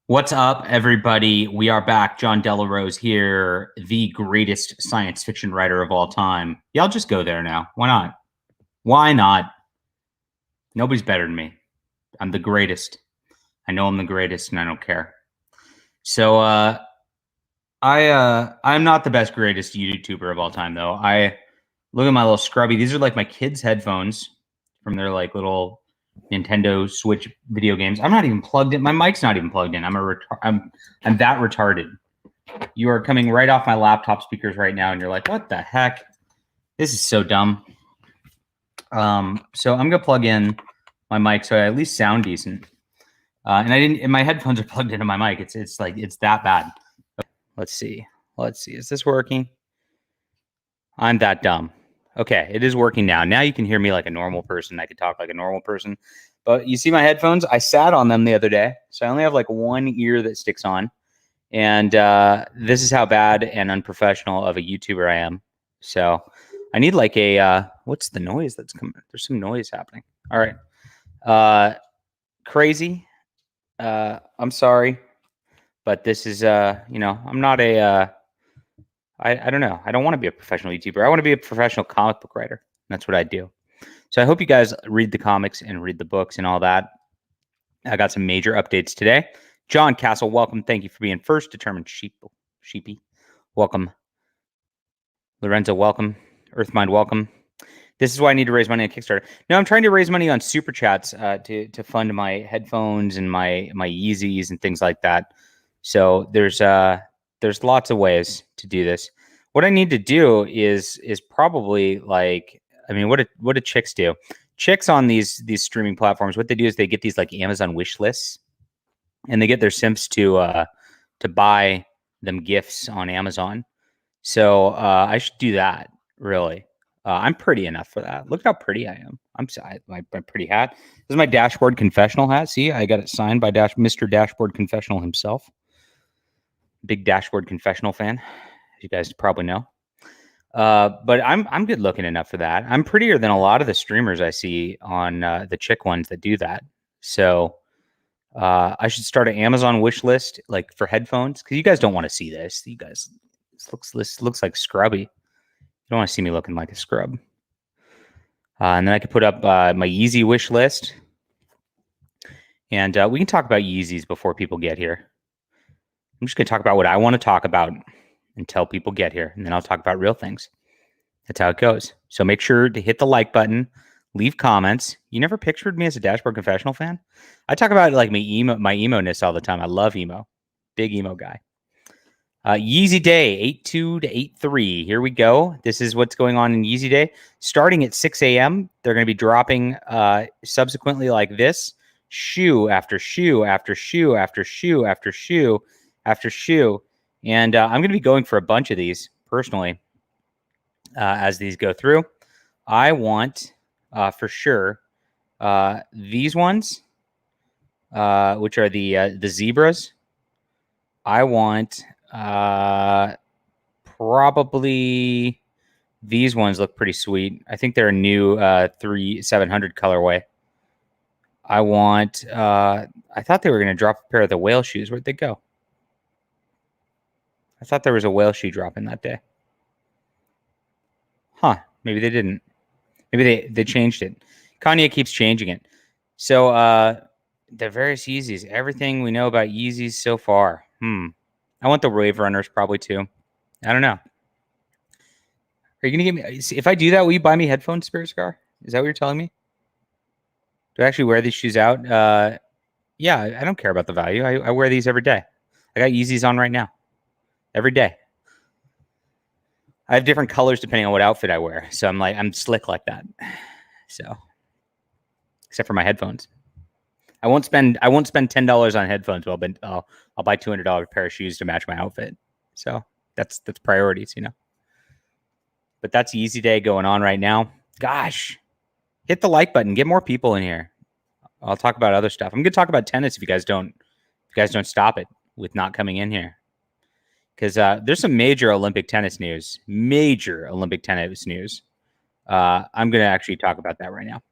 What's up, everybody? We are back. John Delarose here, the greatest science fiction writer of all time. Yeah, I'll just go there now. Why not? Why not? Nobody's better than me. I'm the greatest. I know I'm the greatest, and I don't care. So, I'm not the best greatest YouTuber of all time, though. I look at my little scrubby. These are like my kids' headphones from their like little Nintendo Switch video games. I'm not even plugged in. My mic's not even plugged in. I'm that retarded. You are coming right off my laptop speakers right now, and you're like, what the heck? This is so dumb. So I'm gonna plug in my mic so I at least sound decent. And I didn't. And my headphones are plugged into my mic. It's like it's that bad. Let's see. Let's see. Is this working? I'm that dumb. Okay, it is working now. Now you can hear me like a normal person. I could talk like a normal person. But you see my headphones? I sat on them the other day, so I only have like one ear that sticks on. And this is how bad and unprofessional of a YouTuber I am. So I need like a what's the noise that's coming? There's some noise happening. All right. Crazy. I'm sorry, but this is I'm not a I don't know. I don't want to be a professional YouTuber. I want to be a professional comic book writer. That's what I do. So I hope you guys read the comics and read the books and all that. I got some major updates today. John Castle, welcome. Thank you for being first. Determined Sheepy, welcome. Lorenzo, welcome. Earthmind, welcome. This is why I need to raise money on Kickstarter. No, I'm trying to raise money on Super Chats to fund my headphones and my Yeezys and things like that. So there's lots of ways to do this. What I need to do is probably like, I mean, what do chicks do? Chicks on these streaming platforms, what they do is they get these like Amazon wish lists, and they get their simps to buy them gifts on Amazon. So I should do that. Really, I'm pretty enough for that. Look how pretty I am. My pretty hat. This is my Dashboard Confessional hat. See, I got it signed by Mr. Dashboard Confessional himself. Big Dashboard Confessional fan, as you guys probably know. But I'm good looking enough for that. I'm prettier than a lot of the streamers I see on the chick ones that do that. So I should start an Amazon wish list like for headphones, because you guys don't want to see this. You guys, this looks like scrubby. You don't want to see me looking like a scrub. And then I could put up my Yeezy wish list, and we can talk about Yeezys before people get here. I'm just going to talk about what I want to talk about until people get here, and then I'll talk about real things. That's how it goes. So make sure to hit the like button, leave comments. You never pictured me as a Dashboard Confessional fan? I talk about like my emo-ness all the time. I love emo. Big emo guy. Yeezy Day, 8/2 to 8/3. Here we go. This is what's going on in Yeezy Day. Starting at 6 a.m., they're going to be dropping subsequently like this, shoe after shoe after shoe after shoe after shoe after shoe. And I'm going to be going for a bunch of these personally as these go through. I want for sure these ones, which are the zebras. I want probably these ones look pretty sweet. I think they're a new 700 colorway. I want I thought they were going to drop a pair of the whale shoes. Where'd they go? I thought there was a whale shoe dropping that day. Huh. Maybe they didn't. Maybe they changed it. Kanye keeps changing it. So the various Yeezys. Everything we know about Yeezys so far. I want the Wave Runners probably too. I don't know. Are you going to give me... If I do that, will you buy me headphones, Spirit Scar? Is that what you're telling me? Do I actually wear these shoes out? Yeah, I don't care about the value. I wear these every day. I got Yeezys on right now. Every day. I have different colors depending on what outfit I wear. So I'm slick like that. So, except for my headphones. I won't spend $10 on headphones, but I'll buy $200 pair of shoes to match my outfit. So that's priorities, you know. But that's Yeezy Day going on right now. Gosh, hit the like button. Get more people in here. I'll talk about other stuff. I'm gonna talk about tennis if you guys don't stop it with not coming in here. Because there's some major Olympic tennis news. I'm going to actually talk about that right now.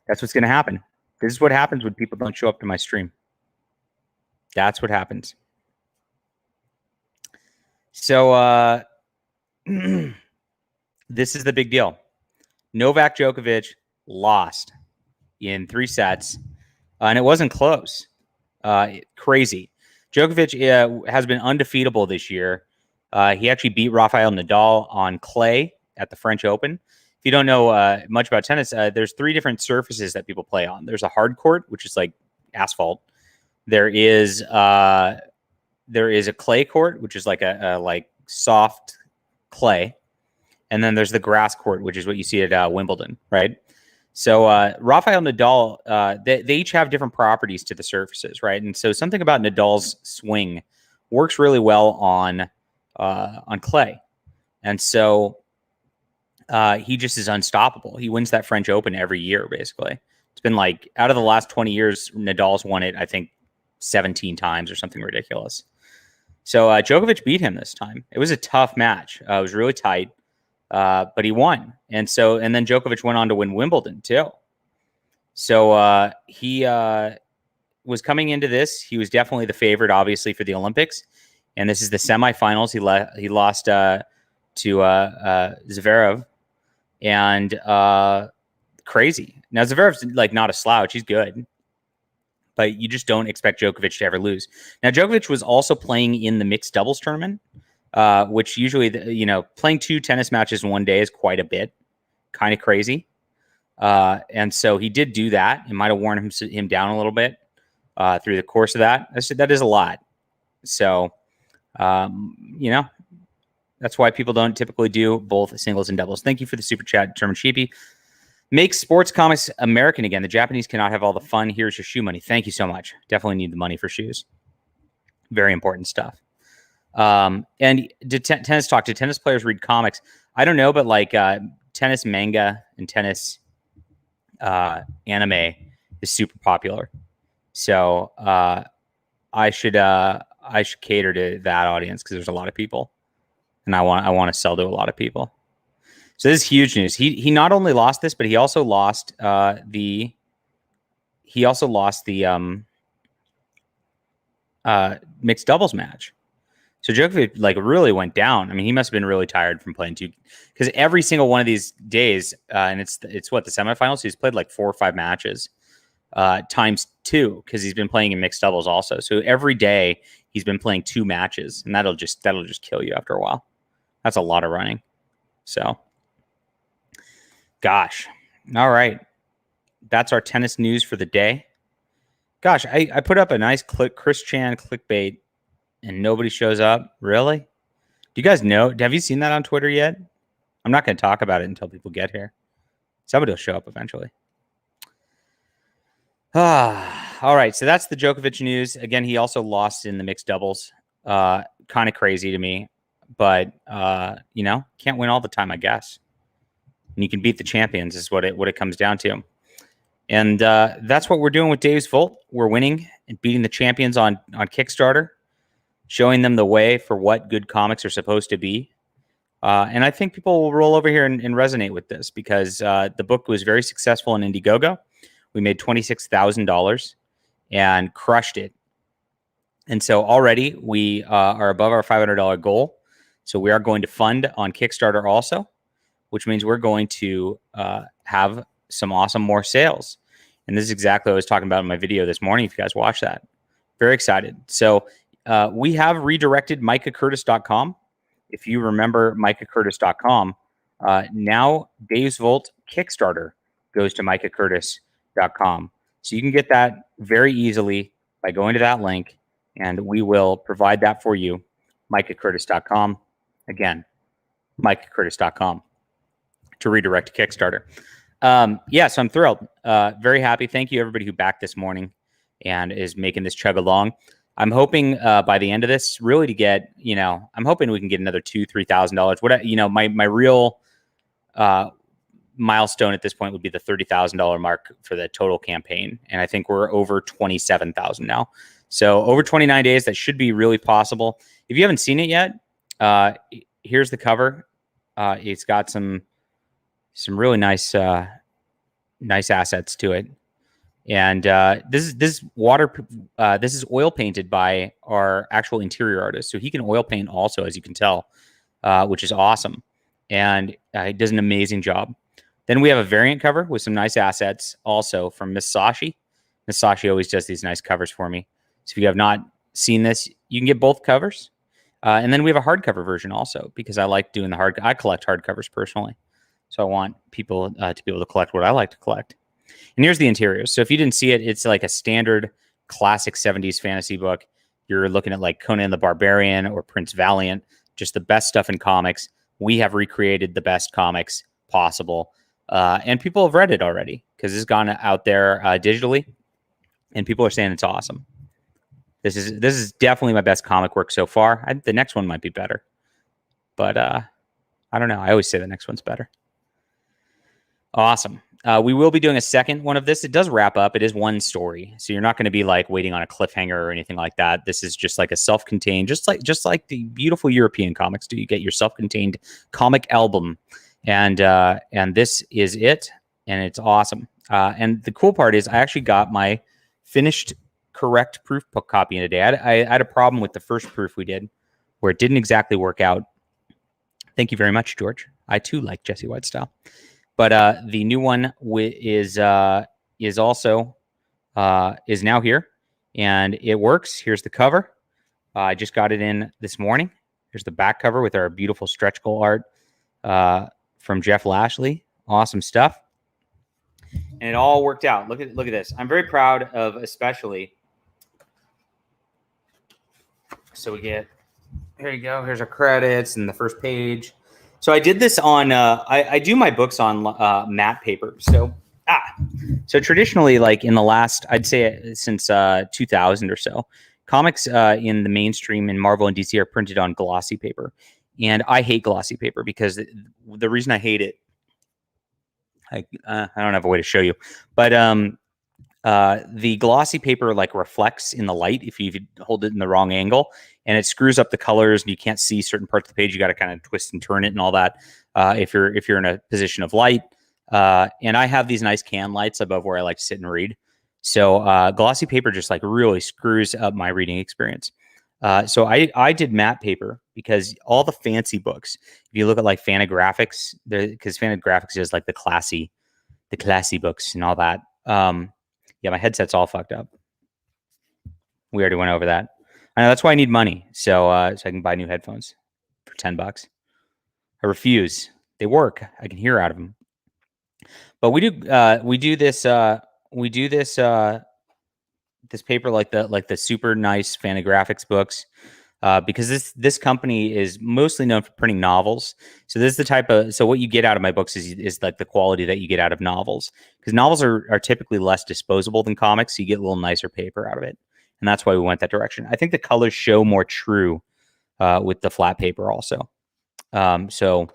That's what's going to happen. This is what happens when people don't show up to my stream. That's what happens. So this is the big deal. Novak Djokovic lost in 3 sets, and it wasn't close. Crazy. Djokovic has been undefeatable this year. He actually beat Rafael Nadal on clay at the French Open. If you don't know much about tennis, there's 3 different surfaces that people play on. There's a hard court, which is like asphalt. There is a clay court, which is like a like soft clay, and then there's the grass court, which is what you see at Wimbledon, right? So Rafael Nadal, they each have different properties to the surfaces, right? And so something about Nadal's swing works really well on clay, and so he just is unstoppable. He wins that French Open every year, basically. It's been like out of the last 20 years, Nadal's won it, I think, 17 times or something ridiculous. So Djokovic beat him this time. It was a tough match. It was really tight. But he won. And then Djokovic went on to win Wimbledon too. So he was coming into this. He was definitely the favorite, obviously, for the Olympics. And this is the semifinals. He lost to Zverev. And crazy. Now, Zverev's like not a slouch. He's good. But you just don't expect Djokovic to ever lose. Now, Djokovic was also playing in the mixed doubles tournament. Which usually, playing 2 tennis matches in one day is quite a bit, kind of crazy. And so he did do that. It might have worn him down a little bit through the course of that. That is a lot. So, that's why people don't typically do both singles and doubles. Thank you for the super chat, German Sheepy. Make sports comics American again. The Japanese cannot have all the fun. Here's your shoe money. Thank you so much. Definitely need the money for shoes. Very important stuff. And did tennis talk? Do tennis players read comics? I don't know, but like tennis manga and tennis anime is super popular. So I should cater to that audience because there's a lot of people, and I want to sell to a lot of people. So this is huge news. He not only lost this, but he also lost the mixed doubles match. So Djokovic like really went down. I mean, he must have been really tired from playing 2, because every single one of these days, and it's what, the semifinals. So he's played like 4 or 5 matches times 2, because he's been playing in mixed doubles also. So every day he's been playing 2 matches, and that'll just kill you after a while. That's a lot of running. So, gosh, all right, that's our tennis news for the day. Gosh, I put up a nice Chris Chan clickbait. And nobody shows up? Really? Do you guys know? Have you seen that on Twitter yet? I'm not going to talk about it until people get here. Somebody will show up eventually. All right. So that's the Djokovic news. Again, he also lost in the mixed doubles. Kind of crazy to me. But, can't win all the time, I guess. And you can beat the champions is what it comes down to. And that's what we're doing with Dave's Volt. We're winning and beating the champions on Kickstarter, showing them the way for what good comics are supposed to be. And I think people will roll over here and resonate with this, because the book was very successful in Indiegogo. We made $26,000 and crushed it. And so already we are above our $500 goal. So we are going to fund on Kickstarter also, which means we're going to have some awesome more sales. And this is exactly what I was talking about in my video this morning, if you guys watch that. Very excited. So we have redirected MicahCurtis.com. If you remember MicahCurtis.com, now Dave's Volt Kickstarter goes to MicahCurtis.com. So you can get that very easily by going to that link, and we will provide that for you. MicahCurtis.com. Again, MicahCurtis.com to redirect to Kickstarter. So I'm thrilled. Very happy. Thank you, everybody who backed this morning and is making this chug along. I'm hoping by the end of this, really to get, I'm hoping we can get another $2,000-$3,000. What my real milestone at this point would be the $30,000 mark for the total campaign, and I think we're over 27,000 now. So over 29 days, that should be really possible. If you haven't seen it yet, here's the cover. It's got some really nice assets to it. And this is this is oil painted by our actual interior artist, so he can oil paint also, as you can tell, which is awesome. And he does an amazing job. Then we have a variant cover with some nice assets also from Miss Sashi. Miss Sashi always does these nice covers for me. So if you have not seen this, you can get both covers. And then we have a hardcover version also, because I like doing I collect hardcovers personally. So I want people to be able to collect what I like to collect. And here's the interiors. So if you didn't see it, it's like a standard classic 70s fantasy book. You're looking at like Conan the Barbarian or Prince Valiant, just the best stuff in comics. We have recreated the best comics possible. And people have read it already because it's gone out there digitally, and people are saying it's awesome. This is definitely my best comic work so far. The next one might be better, but I don't know. I always say the next one's better. Awesome. We will be doing a second one of this. It does wrap up. It is one story, so you're not going to be like waiting on a cliffhanger or anything like that. This is just like a self-contained, just like the beautiful European comics do. You get your self-contained comic album, and this is it, and it's awesome. And the cool part is, I actually got my finished correct proof copy in today. I had a problem with the first proof we did, where it didn't exactly work out. Thank you very much, George. I too like Jesse White style. But the new one is also now here, and it works. Here's the cover. I just got it in this morning. Here's the back cover with our beautiful stretch goal art from Jeff Lashley. Awesome stuff, and it all worked out. Look at this. I'm very proud of, especially. So we get, here you go. Here's our credits and the first page. So I did this on, I do my books on matte paper. So traditionally, like in the last, I'd say since 2000 or so, comics in the mainstream in Marvel and DC are printed on glossy paper. And I hate glossy paper because the reason I hate it, I don't have a way to show you, but the glossy paper like reflects in the light if you hold it in the wrong angle, and it screws up the colors, and you can't see certain parts of the page. You got to kind of twist and turn it and all that if you're in a position of light. And I have these nice can lights above where I like to sit and read. So glossy paper just like really screws up my reading experience. So I did matte paper because all the fancy books, if you look at like Fantagraphics, because Fantagraphics is like the classy books and all that. Yeah, my headset's all fucked up. We already went over that. I know, that's why I need money, so I can buy new headphones for $10. I refuse. They work. I can hear out of them. But we do this this paper like the super nice Fantagraphics books. Because this company is mostly known for printing novels. So this is the type of, so what you get out of my books is like the quality that you get out of novels, because novels are typically less disposable than comics. So you get a little nicer paper out of it. And that's why we went that direction. I think the colors show more true with the flat paper also. So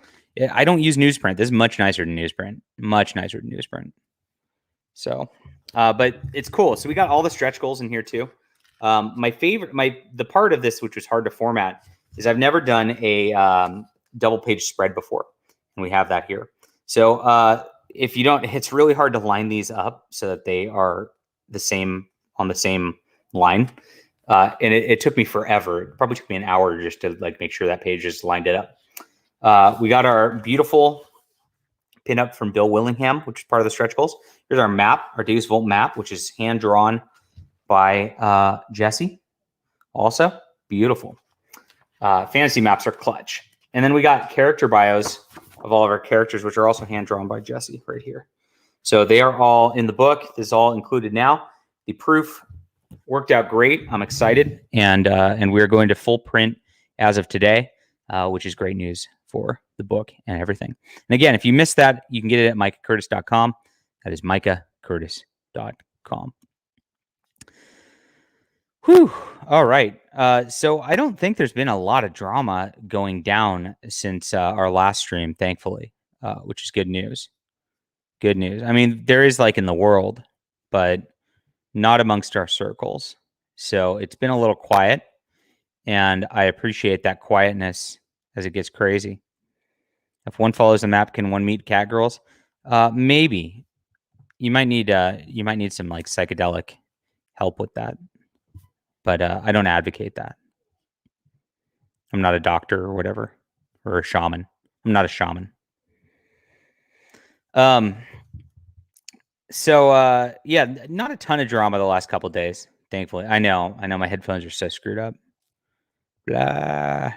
I don't use newsprint. This is much nicer than newsprint. Much nicer than newsprint. So, but it's cool. So we got all the stretch goals in here too. The part of this which was hard to format is I've never done a double page spread before, and we have that here. So if you don't, it's really hard to line these up so that they are the same on the same line. And it took me forever. It probably took me an hour just to like make sure that page just lined it up. We got our beautiful pinup from Bill Willingham, which is part of the stretch goals. Here's our map, our Deus Vult map, which is hand drawn by Jesse. Also beautiful. Fantasy maps are clutch. And then we got character bios of all of our characters, which are also hand drawn by Jesse right here. So they are all in the book. This is all included now. The proof worked out great. I'm excited, and we're going to full print as of today, which is great news for the book and everything. And again, if you missed that, you can get it at micahcurtis.com. That is micahcurtis.com. Whew. All right. So I don't think there's been a lot of drama going down since our last stream, thankfully, which is good news. Good news. I mean, there is like in the world, but not amongst our circles. So it's been a little quiet, and I appreciate that quietness as it gets crazy. If one follows the map, can one meet cat girls? Maybe. you might need some like psychedelic help with that, but I don't advocate that. I'm not a doctor or whatever, or a shaman. I'm not a shaman. So yeah, not a ton of drama the last couple of days, thankfully. I know my headphones are so screwed up. Blah.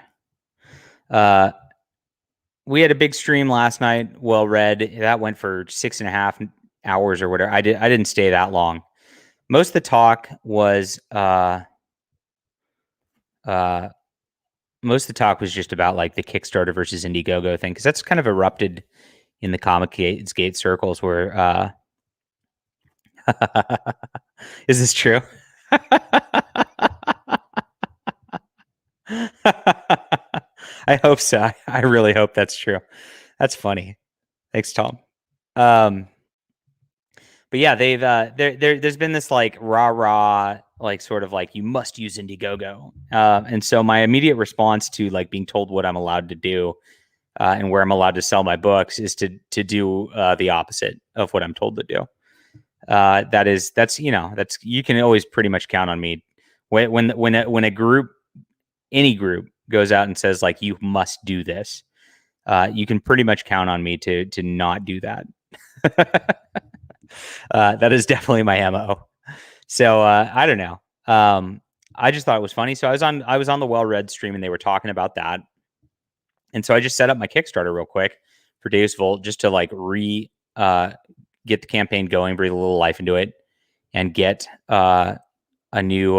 We had a big stream last night. Well read. That went for 6.5 hours or whatever. I didn't stay that long. Most of the talk was just about like the Kickstarter versus Indiegogo thing, because that's kind of erupted in the comic gate circles where is this true? I hope so. I really hope that's true. That's funny. Thanks, Tom. But yeah, they've there's been this like rah like sort of like you must use Indiegogo, and so my immediate response to like being told what I'm allowed to do and where I'm allowed to sell my books is to do the opposite of what I'm told to do. That's you can always pretty much count on me when a group, any group, goes out and says like you must do this. You can pretty much count on me to not do that. That is definitely my MO. So I don't know. I just thought it was funny. So I was on the Well Read stream and they were talking about that. And so I just set up my Kickstarter real quick for Deus Vult just to like get the campaign going, breathe a little life into it, and get a new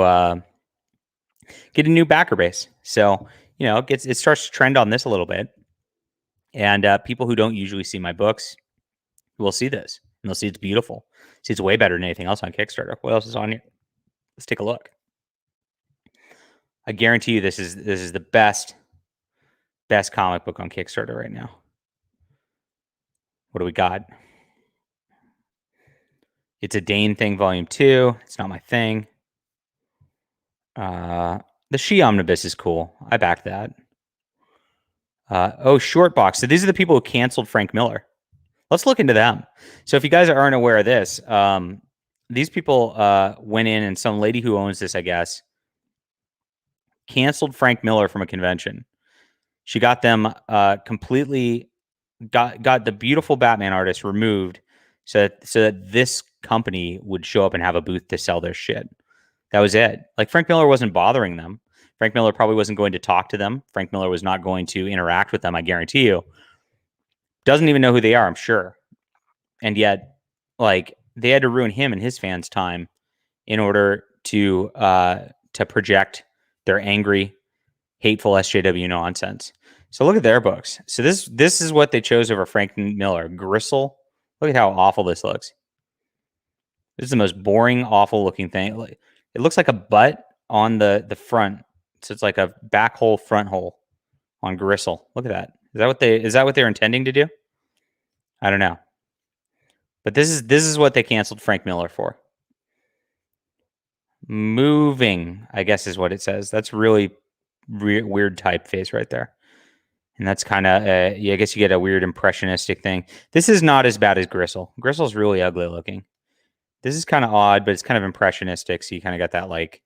backer base. So, it starts to trend on this a little bit. And people who don't usually see my books will see this and they'll see it's beautiful. See, it's way better than anything else on Kickstarter. What else is on here? Let's take a look. I guarantee you this is the best comic book on Kickstarter right now. What do we got? It's a Dane thing, volume 2. It's not my thing. The She Omnibus is cool. I back that. Short Box. So these are the people who canceled Frank Miller. Let's look into them. So if you guys aren't aware of this, these people went in and some lady who owns this, I guess, canceled Frank Miller from a convention. She got them completely got the beautiful Batman artist removed so that this company would show up and have a booth to sell their shit. That was it. Like Frank Miller wasn't bothering them. Frank Miller probably wasn't going to talk to them. Frank Miller was not going to interact with them, I guarantee you. Doesn't even know who they are, I'm sure. And yet, like, they had to ruin him and his fans' time in order to project their angry, hateful SJW nonsense. So look at their books. So this is what they chose over Frank Miller. Gristle. Look at how awful this looks. This is the most boring, awful looking thing. It looks like a butt on the front. So it's like a back hole, front hole on Gristle. Look at that. Is that what they're intending to do? I don't know. But this is what they canceled Frank Miller for. Moving, I guess is what it says. That's really weird typeface right there. And that's kind of, I guess you get a weird impressionistic thing. This is not as bad as Gristle. Gristle's really ugly looking. This is kind of odd, but it's kind of impressionistic. So you kind of got that like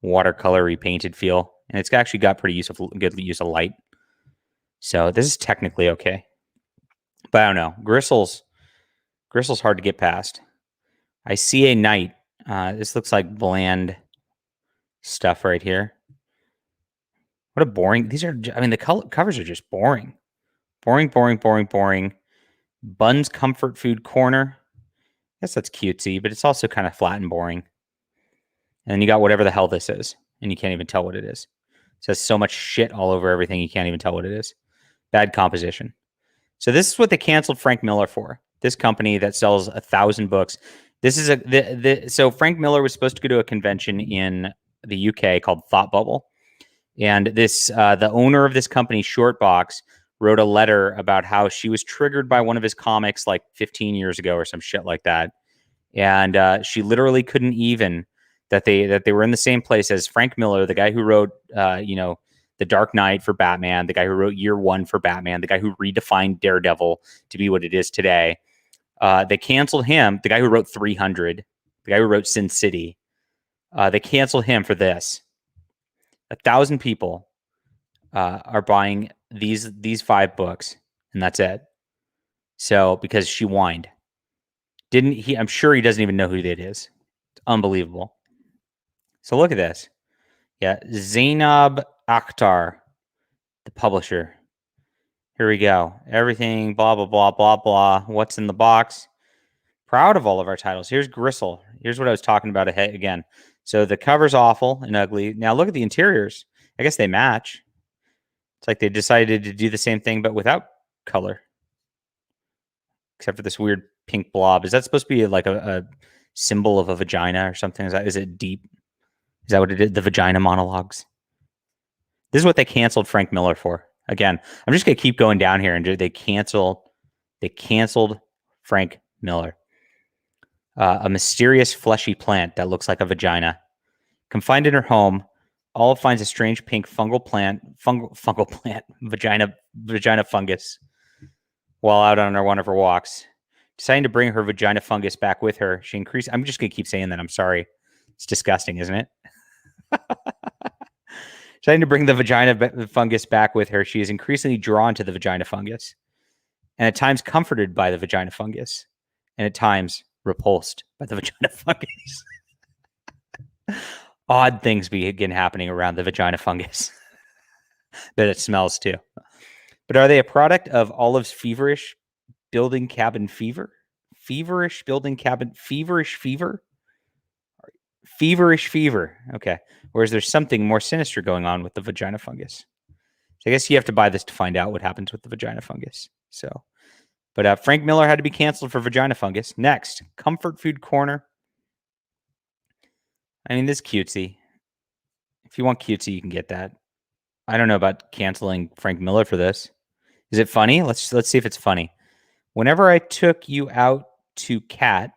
watercolory painted feel. And it's actually got pretty good use of light. So this is technically okay. But I don't know. Gristle's hard to get past. I see a knight. This looks like bland stuff right here. What a boring. These are, I mean, the covers are just boring. Boring. Bun's Comfort Food Corner. I guess that's cutesy, but it's also kind of flat and boring. And then you got whatever the hell this is, and you can't even tell what it is. It says so much shit all over everything, you can't even tell what it is. Bad composition. So this is what they canceled Frank Miller for. This company that sells 1,000 books. This is so Frank Miller was supposed to go to a convention in the UK called Thought Bubble. And this the owner of this company, Shortbox, wrote a letter about how she was triggered by one of his comics like 15 years ago or some shit like that. And she literally couldn't even that they were in the same place as Frank Miller, the guy who wrote The Dark Knight for Batman, the guy who wrote Year One for Batman, the guy who redefined Daredevil to be what it is today. They canceled him, the guy who wrote 300, the guy who wrote Sin City. They canceled him for this. 1,000 people are buying these 5 books, and that's it. So because she whined, didn't he? I'm sure he doesn't even know who it is. It's unbelievable. So look at this. Yeah, Zainab Akhtar, the publisher. Here we go. Everything, blah blah blah blah blah. What's in the box? Proud of all of our titles. Here's Gristle. Here's what I was talking about again. So the cover's awful and ugly. Now look at the interiors. I guess they match. It's like they decided to do the same thing, but without color. Except for this weird pink blob. Is that supposed to be like a symbol of a vagina or something? Is it deep? Is that what it is? The vagina monologues? This is what they canceled Frank Miller for. Again, I'm just going to keep going down here. And they canceled Frank Miller. A mysterious fleshy plant that looks like a vagina. Confined in her home, Olive finds a strange pink fungal plant, vagina fungus, while out on one of her walks. Deciding to bring her vagina fungus back with her, she increased. I'm just going to keep saying that. I'm sorry. It's disgusting, isn't it? Deciding to bring the vagina fungus back with her, she is increasingly drawn to the vagina fungus, and at times comforted by the vagina fungus, and at times repulsed by the vagina fungus. Odd things begin happening around the vagina fungus. But it smells too. But are they a product of Olive's feverish building cabin fever? Feverish building cabin, feverish fever? Feverish fever. Okay. Or is there something more sinister going on with the vagina fungus? So I guess you have to buy this to find out what happens with the vagina fungus. So, but Frank Miller had to be canceled for vagina fungus. Next, Comfort Food Corner. I mean, this is cutesy. If you want cutesy, you can get that. I don't know about canceling Frank Miller for this. Is it funny? Let's see if it's funny. Whenever I took you out to Cat,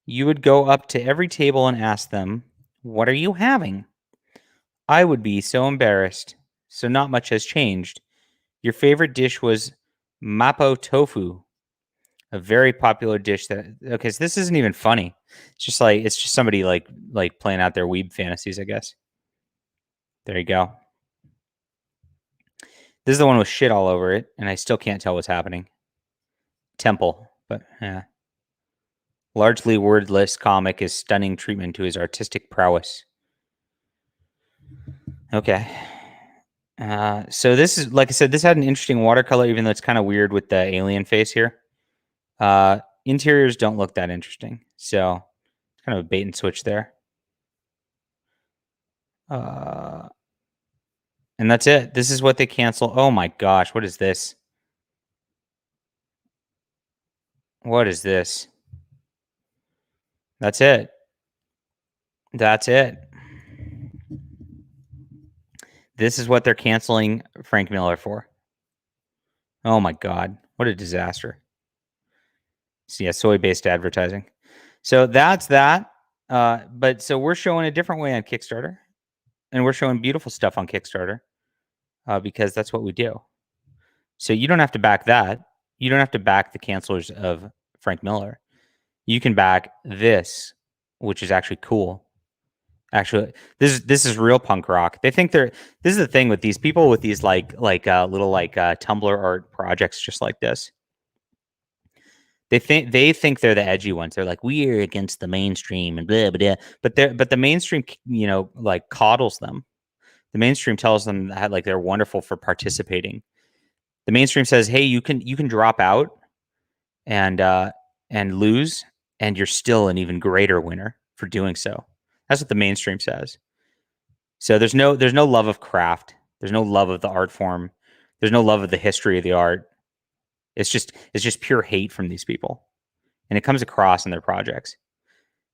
you would go up to every table and ask them, "What are you having?" I would be so embarrassed. So not much has changed. Your favorite dish was mapo tofu, a very popular dish that. Okay, so this isn't even funny. It's just somebody like playing out their weeb fantasies, I guess. There you go. This is the one with shit all over it, and I still can't tell what's happening. Temple, but yeah. Largely wordless comic is stunning treatment to his artistic prowess. Okay. So this is, like I said, this had an interesting watercolor, even though it's kind of weird with the alien face here. Interiors don't look that interesting. So it's kind of a bait and switch there. And that's it. This is what they cancel. Oh my gosh, what is this? What is this? That's it. That's it. This is what they're canceling Frank Miller for. Oh my God. What a disaster. So yeah, soy-based advertising. So that's that. But so we're showing a different way on Kickstarter. And we're showing beautiful stuff on Kickstarter. Because that's what we do. So you don't have to back that. You don't have to back the cancelers of Frank Miller. You can back this, which is actually cool. Actually, this is real punk rock. They think they're. This is the thing with these people with these little Tumblr art projects just like this. They think they're the edgy ones. They're like, we're against the mainstream and blah blah. But the mainstream, like coddles them. The mainstream tells them that like they're wonderful for participating. The mainstream says, hey, you can drop out and lose, and you're still an even greater winner for doing so. That's what the mainstream says. So there's no love of craft. There's no love of the art form. There's no love of the history of the art. It's just pure hate from these people, and it comes across in their projects.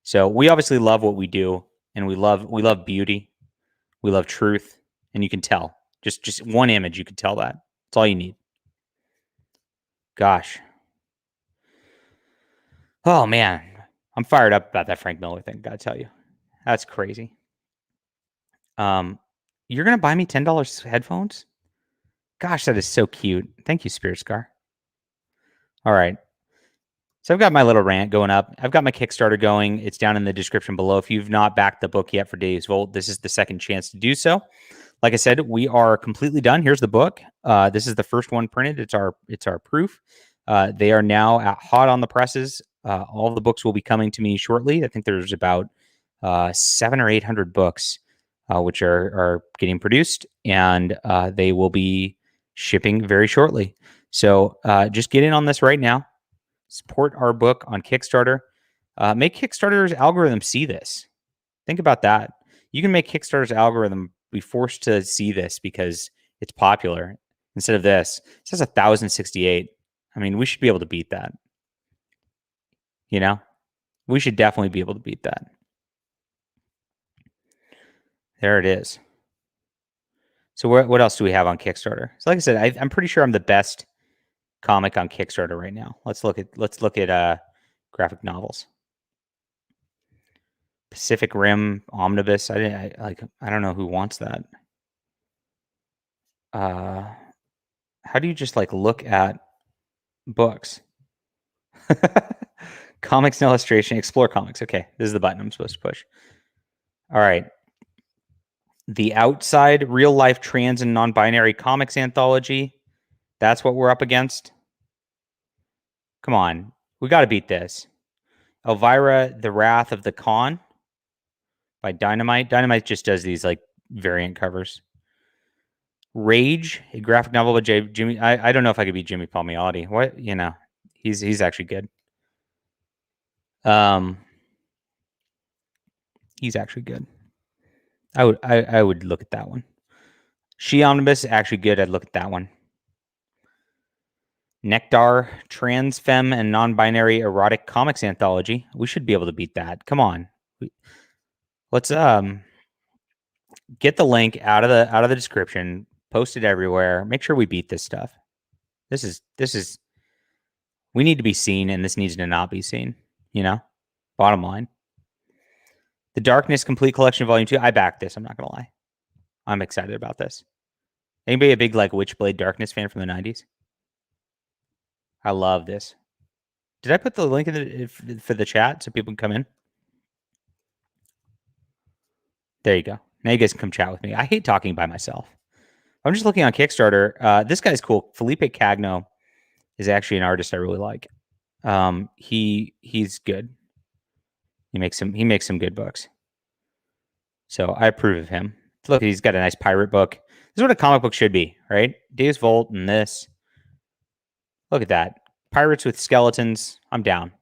So we obviously love what we do, and we love beauty, we love truth, and you can tell. Just one image, you can tell that. That's all you need. Gosh. Oh man, I'm fired up about that Frank Miller thing. Gotta tell you, that's crazy. You're gonna buy me $10 headphones? Gosh, that is so cute. Thank you, Spirit Scar. All right. So I've got my little rant going up. I've got my Kickstarter going. It's down in the description below. If you've not backed the book yet for Dave's Vault, this is the second chance to do so. Like I said, we are completely done. Here's the book. This is the first one printed. It's our proof. They are now hot on the presses. All of the books will be coming to me shortly. I think there's about 700 or 800 books which are getting produced, and they will be shipping very shortly. So just get in on this right now. Support our book on Kickstarter. Make Kickstarter's algorithm see this. Think about that. You can make Kickstarter's algorithm be forced to see this because it's popular instead of this. It says 1,068. I mean, we should be able to beat that. You know, we should definitely be able to beat that. There it is. So what else do we have on Kickstarter? So like I said, I'm pretty sure I'm the best comic on Kickstarter right now. Let's look at graphic novels. Pacific Rim Omnibus. I don't know who wants that. How do you just like look at books? Comics and illustration, explore comics. Okay, this is the button I'm supposed to push. All right. The Outside Real Life Trans and Non-Binary Comics Anthology. That's what we're up against. Come on. We got to beat this. Elvira, The Wrath of the Khan by Dynamite. Dynamite just does these like variant covers. Rage, a graphic novel by Jimmy. I don't know if I could beat Jimmy Palmiotti. What, you know, he's actually good. He's actually good. I would look at that one. She Omnibus, actually good. I'd look at that one. Nectar, Trans, Femme, and Non-Binary Erotic Comics Anthology. We should be able to beat that. Come on. Let's get the link out of the description, post it everywhere. Make sure we beat this stuff. This is we need to be seen, and this needs to not be seen, you know? Bottom line. The Darkness Complete Collection Volume 2. I backed this, I'm not gonna lie. I'm excited about this. Anybody a big like Witchblade Darkness fan from the 90s? I love this. Did I put the link in for the chat so people can come in? There you go. Now you guys can come chat with me. I hate talking by myself. I'm just looking on Kickstarter. This guy's cool. Felipe Cagno is actually an artist I really like. He's good. He makes some good books. So I approve of him. Look, he's got a nice pirate book. This is what a comic book should be, right? Dave's Vault and this. Look at that. Pirates with skeletons. I'm down.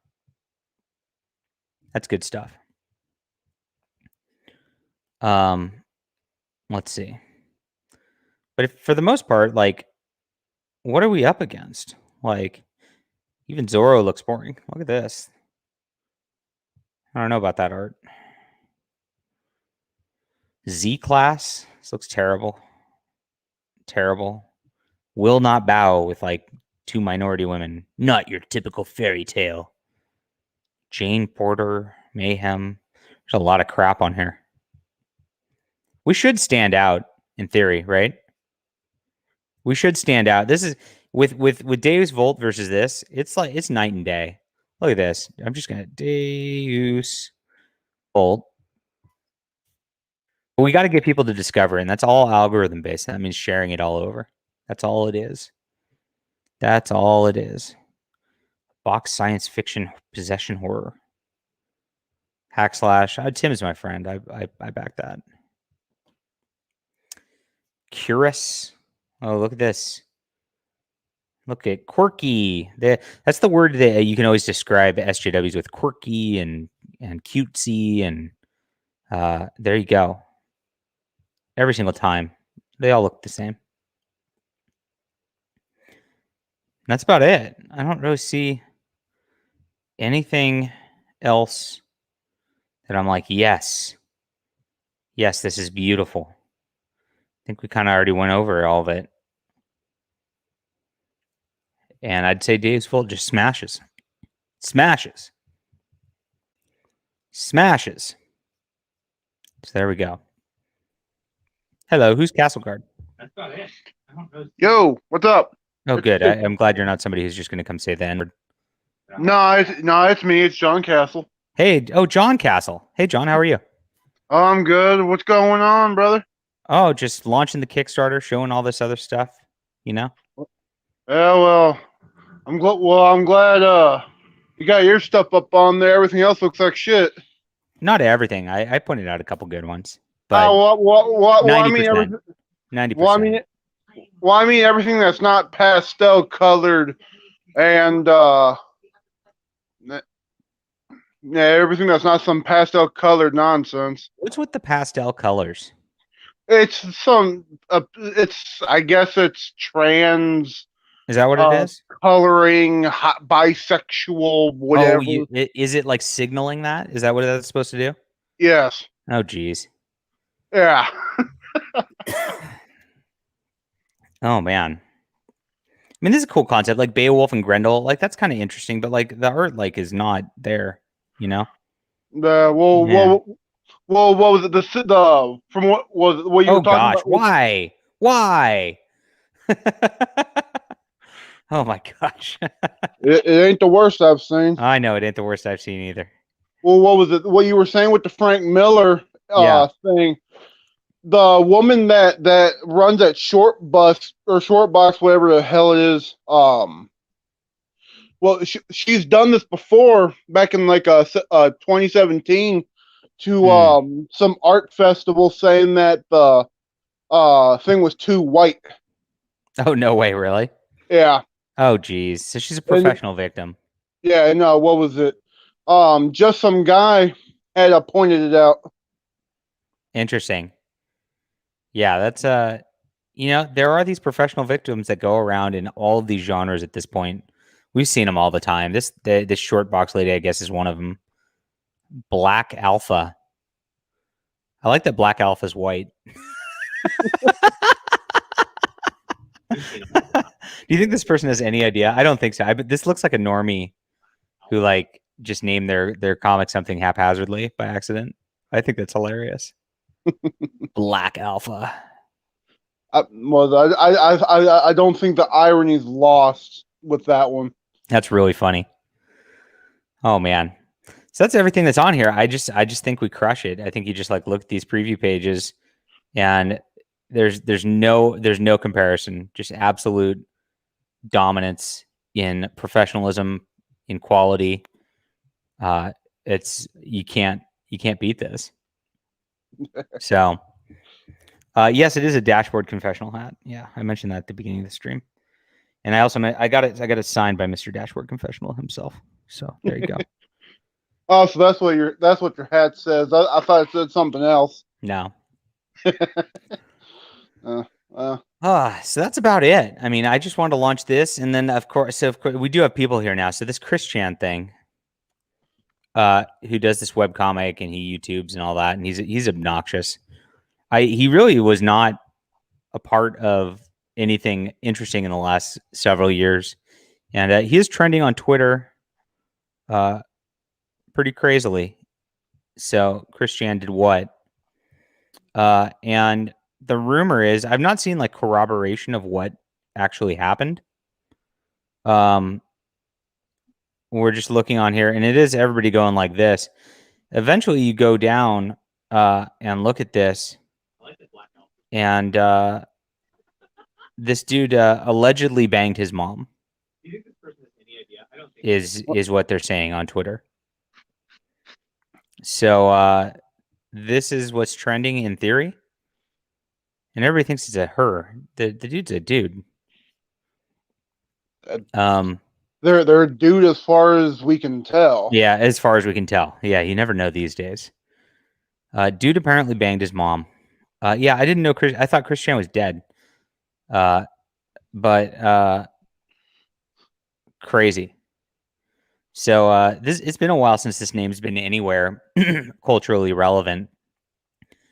That's good stuff. Let's see. But if, for the most part, like, what are we up against? Like, even Zorro looks boring. Look at this. I don't know about that art. Z-Class. This looks terrible. Terrible. Will Not Bow with, like, 2 minority women. Not your typical fairy tale. Jane Porter. Mayhem. There's a lot of crap on here. We should stand out, in theory, right? We should stand out. This is with Deus Volt versus this. It's like it's night and day. Look at this. I'm just gonna Deus Volt. But we got to get people to discover, and that's all algorithm based. That means sharing it all over. That's all it is. That's all it is. Box science fiction possession horror. Hack slash. Tim is my friend. I back that. Curious. Oh, look at this. Look at quirky. That's the word that you can always describe SJWs with: quirky and cutesy, and there you go. Every single time, they all look the same. And that's about it. I don't really see anything else that I'm like, yes, this is beautiful. I think we kind of already went over all of it. And I'd say Dave's Vault just smashes. Smashes. Smashes. So there we go. Hello, who's Castle Guard? Yo, what's up? Oh, good. I'm glad you're not somebody who's just going to come say the N-word. No, it's me. It's John Castle. Hey, John Castle. Hey, John, how are you? Oh, I'm good. What's going on, brother? Oh, just launching the Kickstarter, showing all this other stuff, you know? Yeah, well, I'm glad. You got your stuff up on there. Everything else looks like shit. Not everything. I pointed out a couple good ones, but Oh, well, I mean 90%. everything. 90%. Well, I mean everything that's not pastel colored and yeah, everything that's not some pastel colored nonsense. What's with the pastel colors? It's some. I guess it's trans. Is that what it is? Coloring, bisexual, whatever. Oh, is it like signaling that? Is that what that's supposed to do? Yes. Oh, geez. Yeah. Oh, man. I mean, this is a cool concept, like Beowulf and Grendel. Like, that's kind of interesting, but like the art, like, is not there, you know? The what was it? The from what you were Oh talking gosh, about? why? Why? Oh my gosh. It ain't the worst I've seen. I know it ain't the worst I've seen either. Well, what was it? What you were saying with the Frank Miller Yeah. thing? The woman that runs that short bus or short box, whatever the hell it is. Well, she's done this before back in like 2017 to some art festival, saying that the thing was too white. Oh, no way, really? Yeah. Oh, geez. So she's a And professional victim. yeah, no, what was it? Just some guy had pointed it out. Interesting. Yeah, that's there are these professional victims that go around in all of these genres at this point. We've seen them all the time. This short box lady, I guess, is one of them. Black Alpha. I like that Black Alpha is white. Do you think this person has any idea? I don't think so. But this looks like a normie who like just named their comic something haphazardly by accident. I think that's hilarious. Black Alpha. I don't think the irony's lost with that one. That's really funny. Oh man. So that's everything that's on here. I just think we crush it. I think you just like look at these preview pages and there's no comparison. Just absolute dominance in professionalism, in quality. It's you can't beat this. So yes, it is a dashboard confessional hat. Yeah, I mentioned that at the beginning of the stream. And I got it signed by Mr. Dashboard Confessional himself. So there you go. Oh, so that's what your hat says. I thought it said something else. No. So that's about it. I mean, I just wanted to launch this, and then of course we do have people here now. So this Chris Chan thing, who does this web comic and he YouTubes and all that, and he's obnoxious. He really was not a part of anything interesting in the last several years, and he is trending on Twitter, pretty crazily. So Chris Chan did what? And the rumor is, I've not seen like corroboration of what actually happened. We're just looking on here, and it is everybody going like this. Eventually, you go down and look at this, and this dude allegedly banged his mom. Do you think this person has any idea? I don't think is what they're saying on Twitter. So this is what's trending in theory. And everybody thinks it's a her. The dude's a dude. they're a dude as far as we can tell. Yeah, as far as we can tell. Yeah, you never know these days. Dude apparently banged his mom. Yeah, I didn't know I thought Chris Chan was dead. But crazy. So it's been a while since this name's been anywhere culturally relevant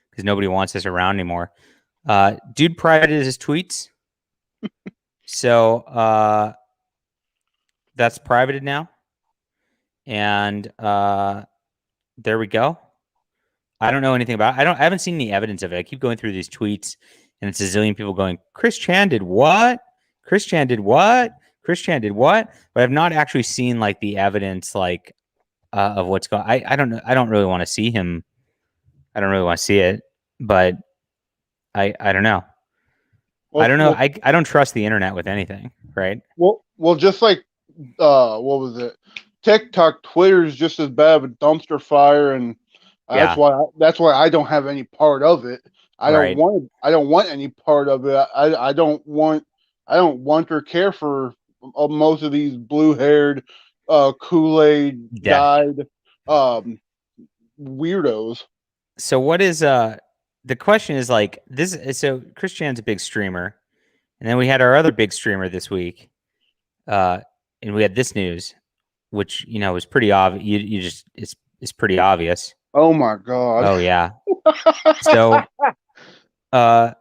because nobody wants this around anymore. Dude privated his tweets. So that's privated now. And there we go. I don't know anything about it. I haven't seen any evidence of it. I keep going through these tweets and it's a zillion people going, Chris Chan did what? Chris Chan did what? Chris Chan did what? But I've not actually seen like the evidence like of what's going. I don't know. I don't really want to see him. I don't really want to see it, but I don't know. I Well, don't know. well, I don't trust the internet with anything, right? well, just like what was it? TikTok, Twitter is just as bad of a dumpster fire, and Yeah, that's why I don't have any part of it. right. I don't want any part of it. I don't want or care for most of these blue-haired, Kool-Aid Yeah. dyed weirdos. So what is the question is like this? So Chris Chan's a big streamer, and then we had our other big streamer this week, and we had this news, which was pretty obvious. You just it's pretty obvious. Oh my god. Oh yeah. So uh,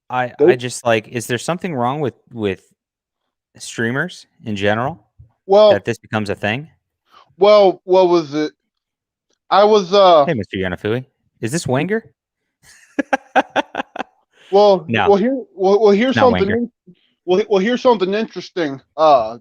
I just like, is there something wrong with streamers in general Well, that this becomes a thing? what was it? I was Hey, Mr. Yanafui, is this Wenger? No, here's not Wenger. something. Here's something interesting.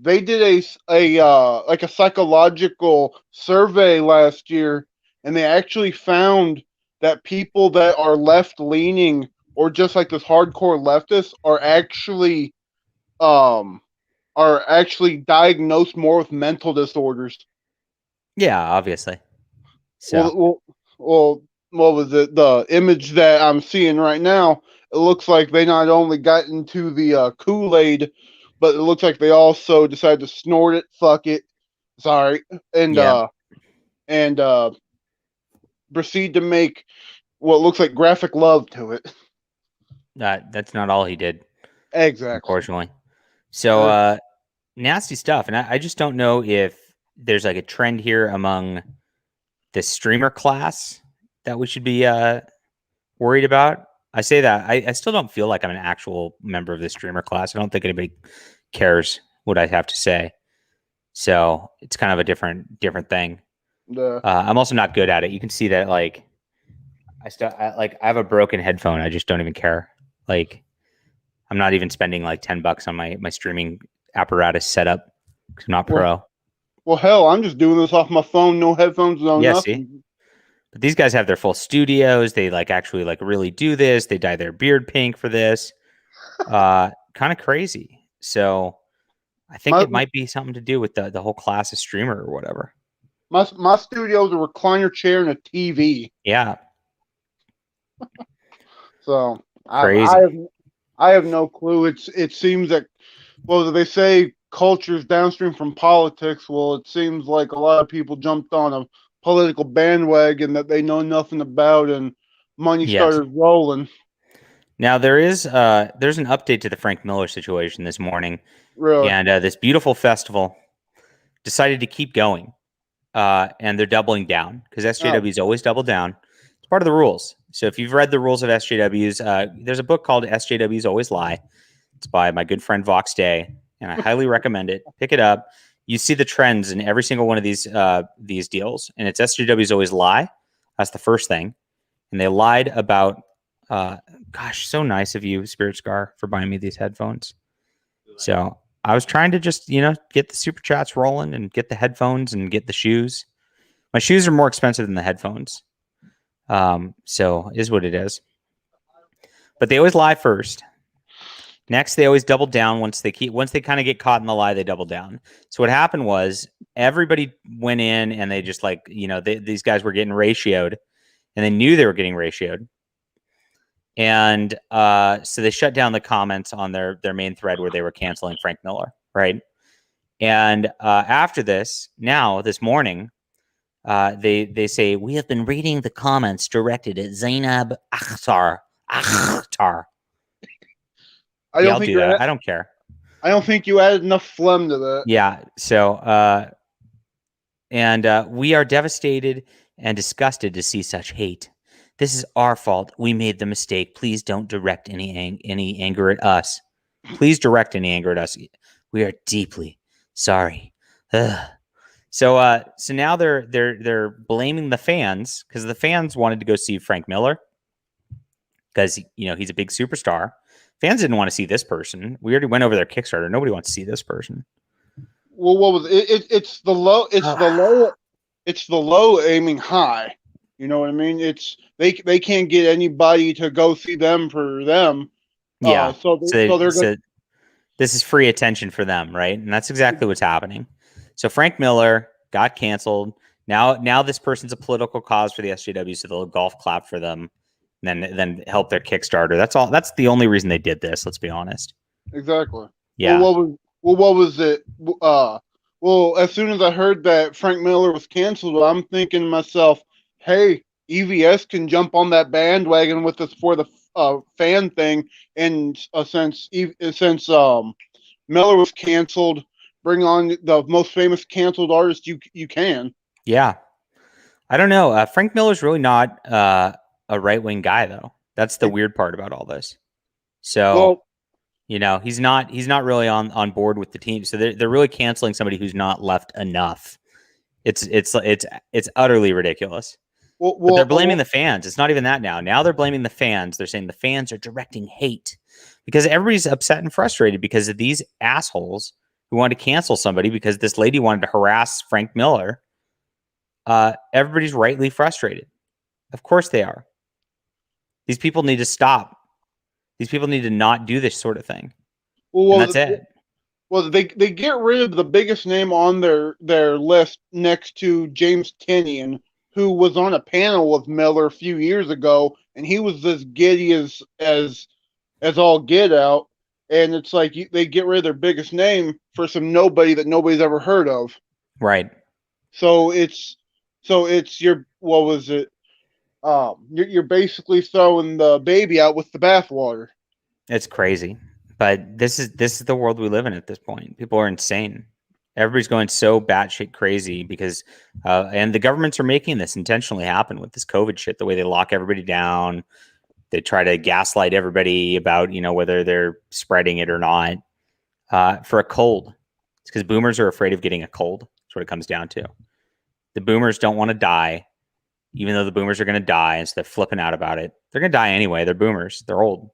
They did a like a psychological survey last year, and they actually found that people that are left leaning or just like this hardcore leftists are actually diagnosed more with mental disorders. Yeah, obviously. So Well, what was it? The image that I'm seeing right now, it looks like they not only got into the Kool-Aid, but it looks like they also decided to snort it, fuck it, sorry, and yeah, proceed to make what looks like graphic love to it. that's not all he did, Exactly. unfortunately. So nasty stuff, and I just don't know if there's like a trend here among the streamer class that we should be worried about. I say that I still don't feel like I'm an actual member of the streamer class. I don't think anybody cares what I have to say. So it's kind of a different thing. I'm also not good at it. You can see that like I have a broken headphone. I just don't even care. Like I'm not even spending like $10 on my streaming apparatus setup because I'm not pro. Well, hell, I'm just doing this off my phone, no headphones, no Yeah, nothing. see? But these guys have their full studios. They like actually like really do this. They dye their beard pink for this. Kind of crazy. So I think My it might be something to do with the whole class of streamer or whatever. my studio is a recliner chair and a TV. Yeah. So Crazy. I have no clue. It seems that, well, they say culture's downstream from politics. Well, it seems like a lot of people jumped on a political bandwagon that they know nothing about, and money Yes. started rolling. Now there's an update to the Frank Miller situation this morning, Really? and this beautiful festival decided to keep going, and they're doubling down because SJWs always double down. It's part of the rules. So if you've read the rules of SJWs, there's a book called SJWs Always Lie. It's by my good friend Vox Day, and I highly recommend it. Pick it up. You see the trends in every single one of these deals, and it's SJWs Always Lie. That's the first thing, and they lied about. Gosh, so nice of you, Spirit Scar, for buying me these headphones. So I was trying to just, get the super chats rolling and get the headphones and get the shoes. My shoes are more expensive than the headphones. So is what it is. But they always lie first. Next, they always double down once they kind of get caught in the lie, they double down. So what happened was everybody went in and they just like, these guys were getting ratioed and they knew they were getting ratioed. And so they shut down the comments on their main thread where they were canceling Frank Miller, right? And after this morning, they say, we have been reading the comments directed at Zainab Akhtar. I I'll do that. I don't care. I don't think you added enough phlegm to that. Yeah. So, we are devastated and disgusted to see such hate. This is our fault. We made the mistake. Please don't direct any anger at us. Please direct any anger at us. We are deeply sorry. Ugh. So now they're blaming the fans because the fans wanted to go see Frank Miller because he's a big superstar. Fans didn't want to see this person. We already went over their Kickstarter. Nobody wants to see this person. Well, what was it? It's the low. It's the low. It's the low aiming high. You know what I mean? It's they can't get anybody to go see them for them. Yeah. So they're So this is free attention for them, right? And that's exactly what's happening. So Frank Miller got canceled. Now this person's a political cause for the SJW, so they'll golf clap for them, and then help their Kickstarter. That's all. That's the only reason they did this. Let's be honest. exactly. Yeah. Well, what was it? Well, as soon as I heard that Frank Miller was canceled, I'm thinking to myself, hey, EVS can jump on that bandwagon with us for the fan thing, and since Miller was canceled, bring on the most famous canceled artist you can. Yeah. I don't know. Frank Miller's really not a right-wing guy, though. That's the weird part about all this. So, Well, you know, he's not really on board with the team. So they're really canceling somebody who's not left enough. It's utterly ridiculous. But they're blaming the fans. It's not even that now. Now they're blaming the fans. They're saying the fans are directing hate because everybody's upset and frustrated because of these assholes who want to cancel somebody because this lady wanted to harass Frank Miller. Everybody's rightly frustrated. Of course they are. These people need to stop. These people need to not do this sort of thing. Well, and that's it. Well, they get rid of the biggest name on their list next to James Tinian, who was on a panel with Miller a few years ago, and he was as giddy as all get out. And it's like they get rid of their biggest name for some nobody that nobody's ever heard of. Right. So it's your what was it? You're basically throwing the baby out with the bathwater. It's crazy, but this is the world we live in at this point. People are insane. Everybody's going so batshit crazy because, and the governments are making this intentionally happen with this COVID shit. The way they lock everybody down, they try to gaslight everybody about whether they're spreading it or not. For a cold, it's because boomers are afraid of getting a cold. That's what it comes down to. The boomers don't want to die. Even though the boomers are going to die, and so they're flipping out about it. They're going to die anyway. They're boomers. They're old.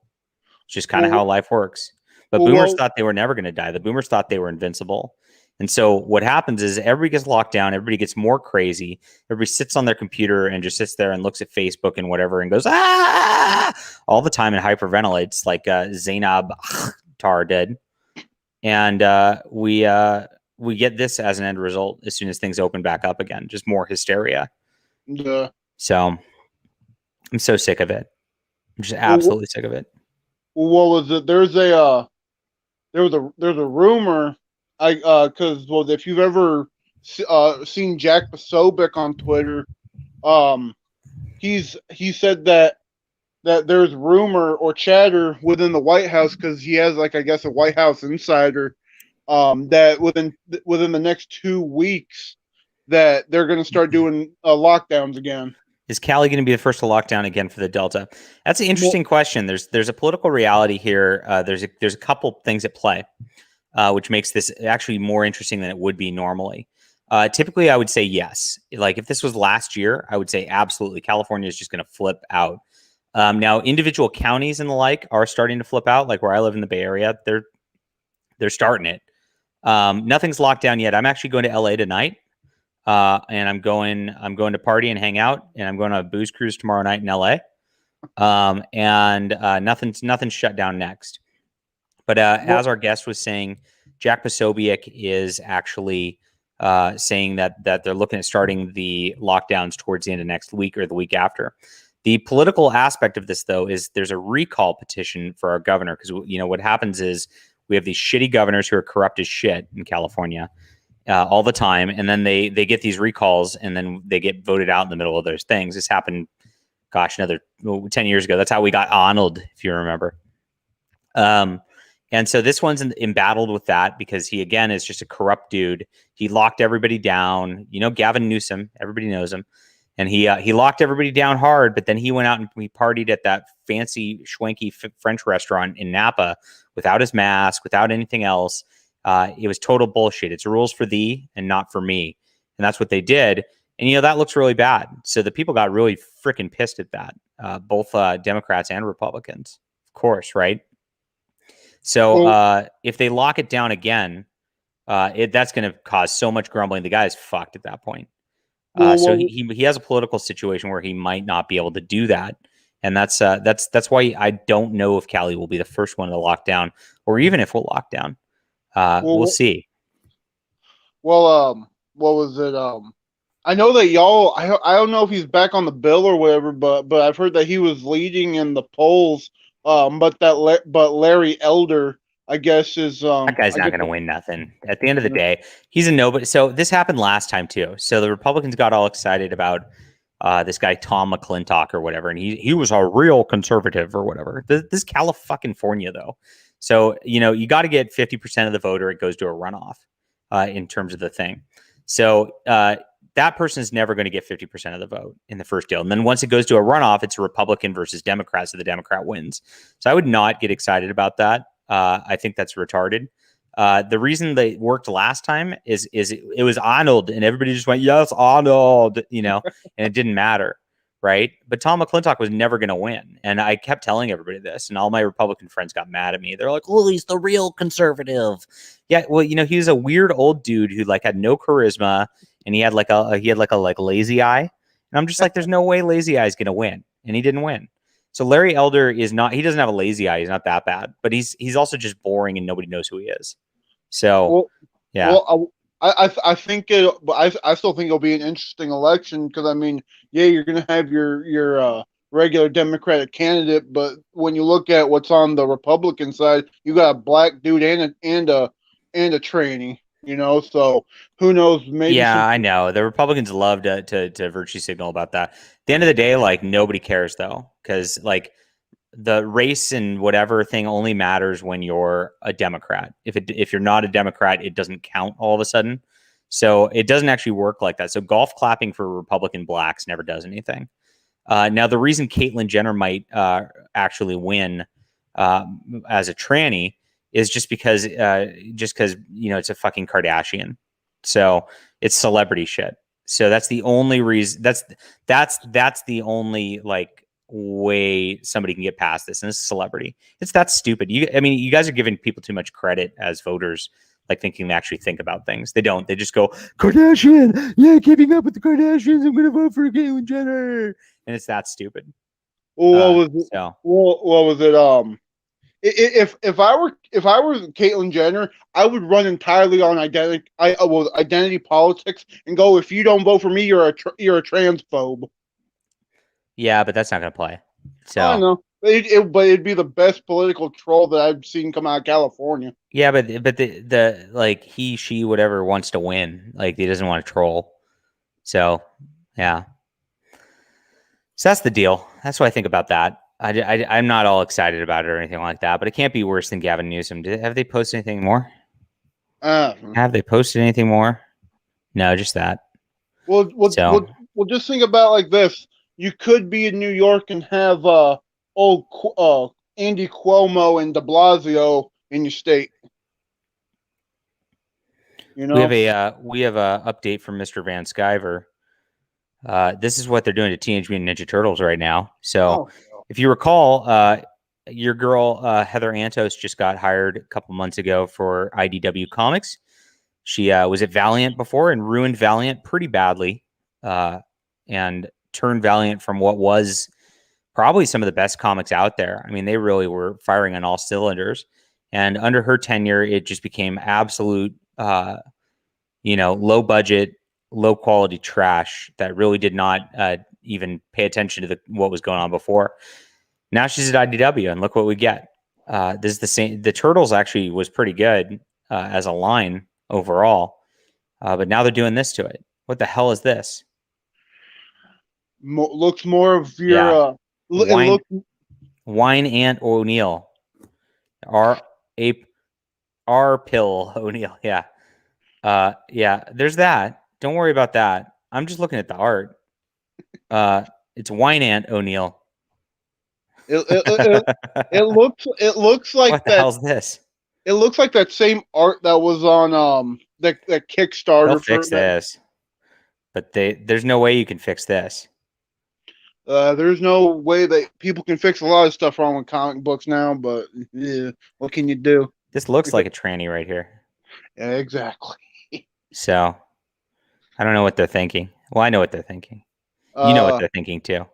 It's just kind of how life works. But boomers thought they were never going to die. The boomers thought they were invincible. And so what happens is everybody gets locked down. Everybody gets more crazy. Everybody sits on their computer and just sits there and looks at Facebook and whatever and goes, all the time and hyperventilates like Zainab Akhtar did. And we get this as an end result as soon as things open back up again. Just more hysteria. Yeah. So I'm so sick of it. I'm just absolutely sick of it. Well, what was it? There's a rumor. Because if you've ever seen Jack Posobiec on Twitter, he said that there's rumor or chatter within the White House because he has I guess a White House insider, that within the next 2 weeks that they're going to start doing lockdowns again. Is Cali going to be the first to lock down again for the Delta? That's an interesting question. There's a political reality here. There's a couple things at play, which makes this actually more interesting than it would be normally. Typically, I would say yes. Like if this was last year, I would say absolutely. California is just going to flip out. Now, individual counties and the like are starting to flip out. Like where I live in the Bay Area, they're starting it. Nothing's locked down yet. I'm actually going to LA tonight. And I'm going to party and hang out, and I'm going on a booze cruise tomorrow night in LA. And nothing's shut down next. But as our guest was saying, Jack Posobiec is actually saying that they're looking at starting the lockdowns towards the end of next week or the week after. The political aspect of this, though, is there's a recall petition for our governor because what happens is we have these shitty governors who are corrupt as shit in California. All the time, and then they get these recalls, and then they get voted out in the middle of those things. This happened, another 10 years ago. That's how we got Arnold, if you remember. And so this one's embattled with that because he, again, is just a corrupt dude. He locked everybody down. Gavin Newsom, everybody knows him. And he locked everybody down hard, but then he went out and we partied at that fancy, schwanky French restaurant in Napa without his mask, without anything else. It was total bullshit. It's rules for thee and not for me. And that's what they did. And, that looks really bad. So the people got really freaking pissed at that, both Democrats and Republicans, of course, right? So Well, if they lock it down again, that's going to cause so much grumbling. The guy is fucked at that point. well, So well, he has a political situation where he might not be able to do that, and that's why I don't know if Cali will be the first one to lock down, or even if we'll lock down. We'll well, see. well, what was it? I know that y'all. I don't know if he's back on the bill or whatever, but I've heard that he was leading in the polls. But Larry Elder, I guess, is That guy's I not guess. going to win nothing. At the end of the day, he's a nobody. So this happened last time too. So the Republicans got all excited about this guy Tom McClintock or whatever, and he was a real conservative or whatever. This is California though, so you got to get 50% of the vote, or it goes to a runoff in terms of the thing. So that person is never going to get 50% of the vote in the first deal, and then once it goes to a runoff, it's a Republican versus Democrat, so the Democrat wins. So I would not get excited about that. I think that's retarded. The reason they worked last time is it was Arnold, and everybody just went, yes, Arnold, and it didn't matter, right? But Tom McClintock was never going to win, and I kept telling everybody this, and all my Republican friends got mad at me. They're like, "Oh, he's the real conservative." Yeah, well, he was a weird old dude who had no charisma, and he had like a lazy eye, and I'm just like, "There's no way lazy eye is going to win," and he didn't win. So Larry Elder is not. He doesn't have a lazy eye. He's not that bad, but he's also just boring, and nobody knows who he is. So, Well, yeah. well, I think it, but I still think it'll be an interesting election because I mean, yeah, you're gonna have your regular Democratic candidate, but when you look at what's on the Republican side, you got a black dude and a tranny, So who knows? Maybe Yeah, some. I know. The Republicans love to virtue signal about that. At the end of the day, nobody cares though, because the race and whatever thing only matters when you're a Democrat. If you're not a Democrat, it doesn't count all of a sudden. So it doesn't actually work like that. So golf clapping for Republican blacks never does anything. Now, the reason Caitlyn Jenner might actually win as a tranny is just because it's a fucking Kardashian. So it's celebrity shit. So that's the only reason. That's the only way somebody can get past this, and it's celebrity. It's that stupid. You guys are giving people too much credit as voters, thinking they actually think about things. They don't. They just go, Kardashian, yeah, keeping up with the Kardashians. I'm gonna vote for Caitlyn Jenner, and it's that stupid. Well, what was it? So What was it? If I were Caitlyn Jenner, I would run entirely on identity politics and go, if you don't vote for me, you're a transphobe. yeah, but that's not gonna play. I So know, but it'd be the best political troll that I've seen come out of California. yeah, but the he, she, whatever wants to win. He doesn't want to troll. So yeah. So that's the deal. That's what I think about that. I'm not all excited about it or anything like that, but it can't be worse than Gavin Newsom. Have they posted anything more? Uh, Have they posted anything more? No, just that. well, well, So well, well, just think about it like this: you could be in New York and have old Andy Cuomo and De Blasio in your state. You we have know? a update from Mr. Van Skyver. This is what they're doing to Teenage Mutant Ninja Turtles right now. So Oh, if you recall, your girl Heather Antos just got hired a couple months ago for IDW Comics. She was at Valiant before and ruined Valiant pretty badly, and turned Valiant from what was probably some of the best comics out there. I mean, they really were firing on all cylinders. And under her tenure, it just became absolute, low budget, low quality trash that really did not even pay attention to what was going on before. Now she's at IDW, and look what we get. This is the same. The Turtles actually was pretty good as a line overall, but now they're doing this to it. What the hell is this? looks more of your Yeah, it wine, looks wine ant O'Neill, R ape, R pill O'Neill. Yeah, yeah. There's that. Don't worry about that. I'm just looking at the art. It's wine ant O'Neill. it, it, it, it looks like What the that hell's this? it looks like that same art that was on that They'll Kickstarter for fix that. this, but there's no way you can fix this. There's no way that people can fix a lot of stuff wrong with comic books now, but yeah, what can you do? This looks like a tranny right here. Yeah, exactly. So I don't know what they're thinking. Well, I know what they're thinking. You know what Uh, they're thinking too.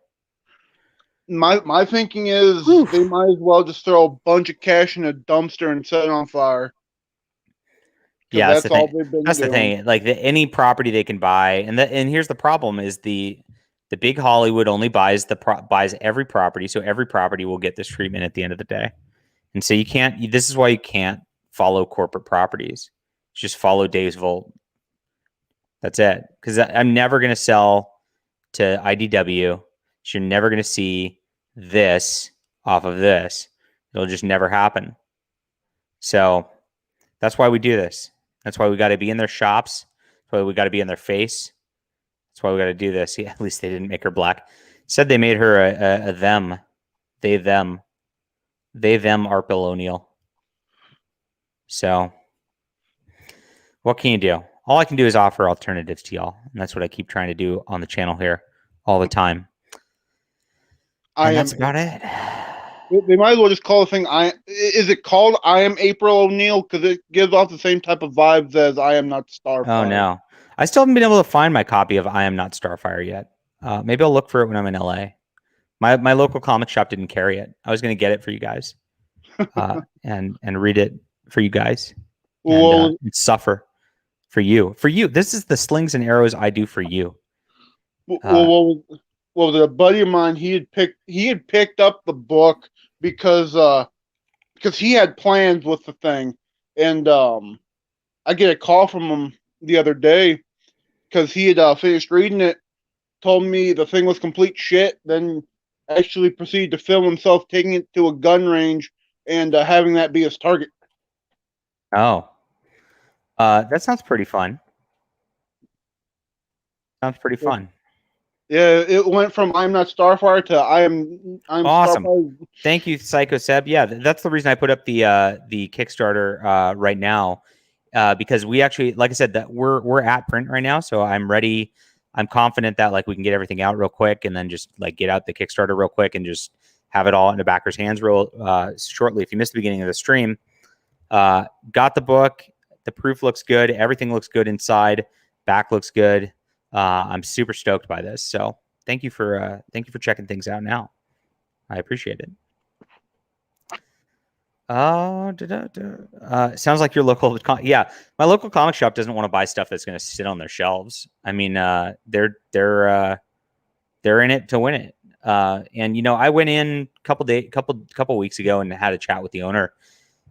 my thinking is Whew. they might as well just throw a bunch of cash in a dumpster and set it on fire because Yeah, that's the that's all thing. they've been That's the doing. thing. Like any property they can buy, and here's the problem: is the big Hollywood only buys buys every property, so every property will get this treatment at the end of the day. And so you can't. This is why you can't follow corporate properties. Just follow Dave's Volt. That's it. Because I'm never going to sell to IDW. So you're never going to see this off of this. It'll just never happen. So that's why we do this. That's why we got to be in their shops. That's why we got to be in their face. That's why we got to do this. Yeah, at least they didn't make her black. Said they made her a them. They, them. They, them, Arpil O'Neill. So what can you do? All I can do is offer alternatives to y'all. And that's what I keep trying to do on the channel here all the time. And that's about it. They might as well just call the thing. Is it called I Am April O'Neil? Because it gives off the same type of vibes as I Am Not Starfire. Oh no, I still haven't been able to find my copy of I Am Not Starfire yet. Maybe I'll look for it when I'm in LA. My local comic shop didn't carry it. I was going to get it for you guys, and read it for you guys, and suffer for you. For you, this is the slings and arrows I do for you. Well, a buddy of mine, he had picked up the book because he had plans with the thing, and I get a call from him the other day because he had finished reading it, told me the thing was complete shit, then actually proceeded to film himself taking it to a gun range and having that be his target. Oh, that sounds pretty fun. Sounds pretty fun. Yeah, it went from I'm Not Starfire to I'm awesome. Starfire. Thank you, Psycho Seb. Yeah, that's the reason I put up the Kickstarter right now, because we actually, like I said, that we're at print right now, so I'm ready. I'm confident that like we can get everything out real quick, and then just like get out the Kickstarter real quick, and just have it all in the backers' hands real shortly. If you missed the beginning of the stream, got the book. The proof looks good. Everything looks good inside. Back looks good. I'm super stoked by this. So thank you for checking things out now. I appreciate it. Sounds like your local. Yeah, my local comic shop doesn't want to buy stuff that's going to sit on their shelves. I mean, they're in it to win it. And you know, I went in a couple weeks ago and had a chat with the owner.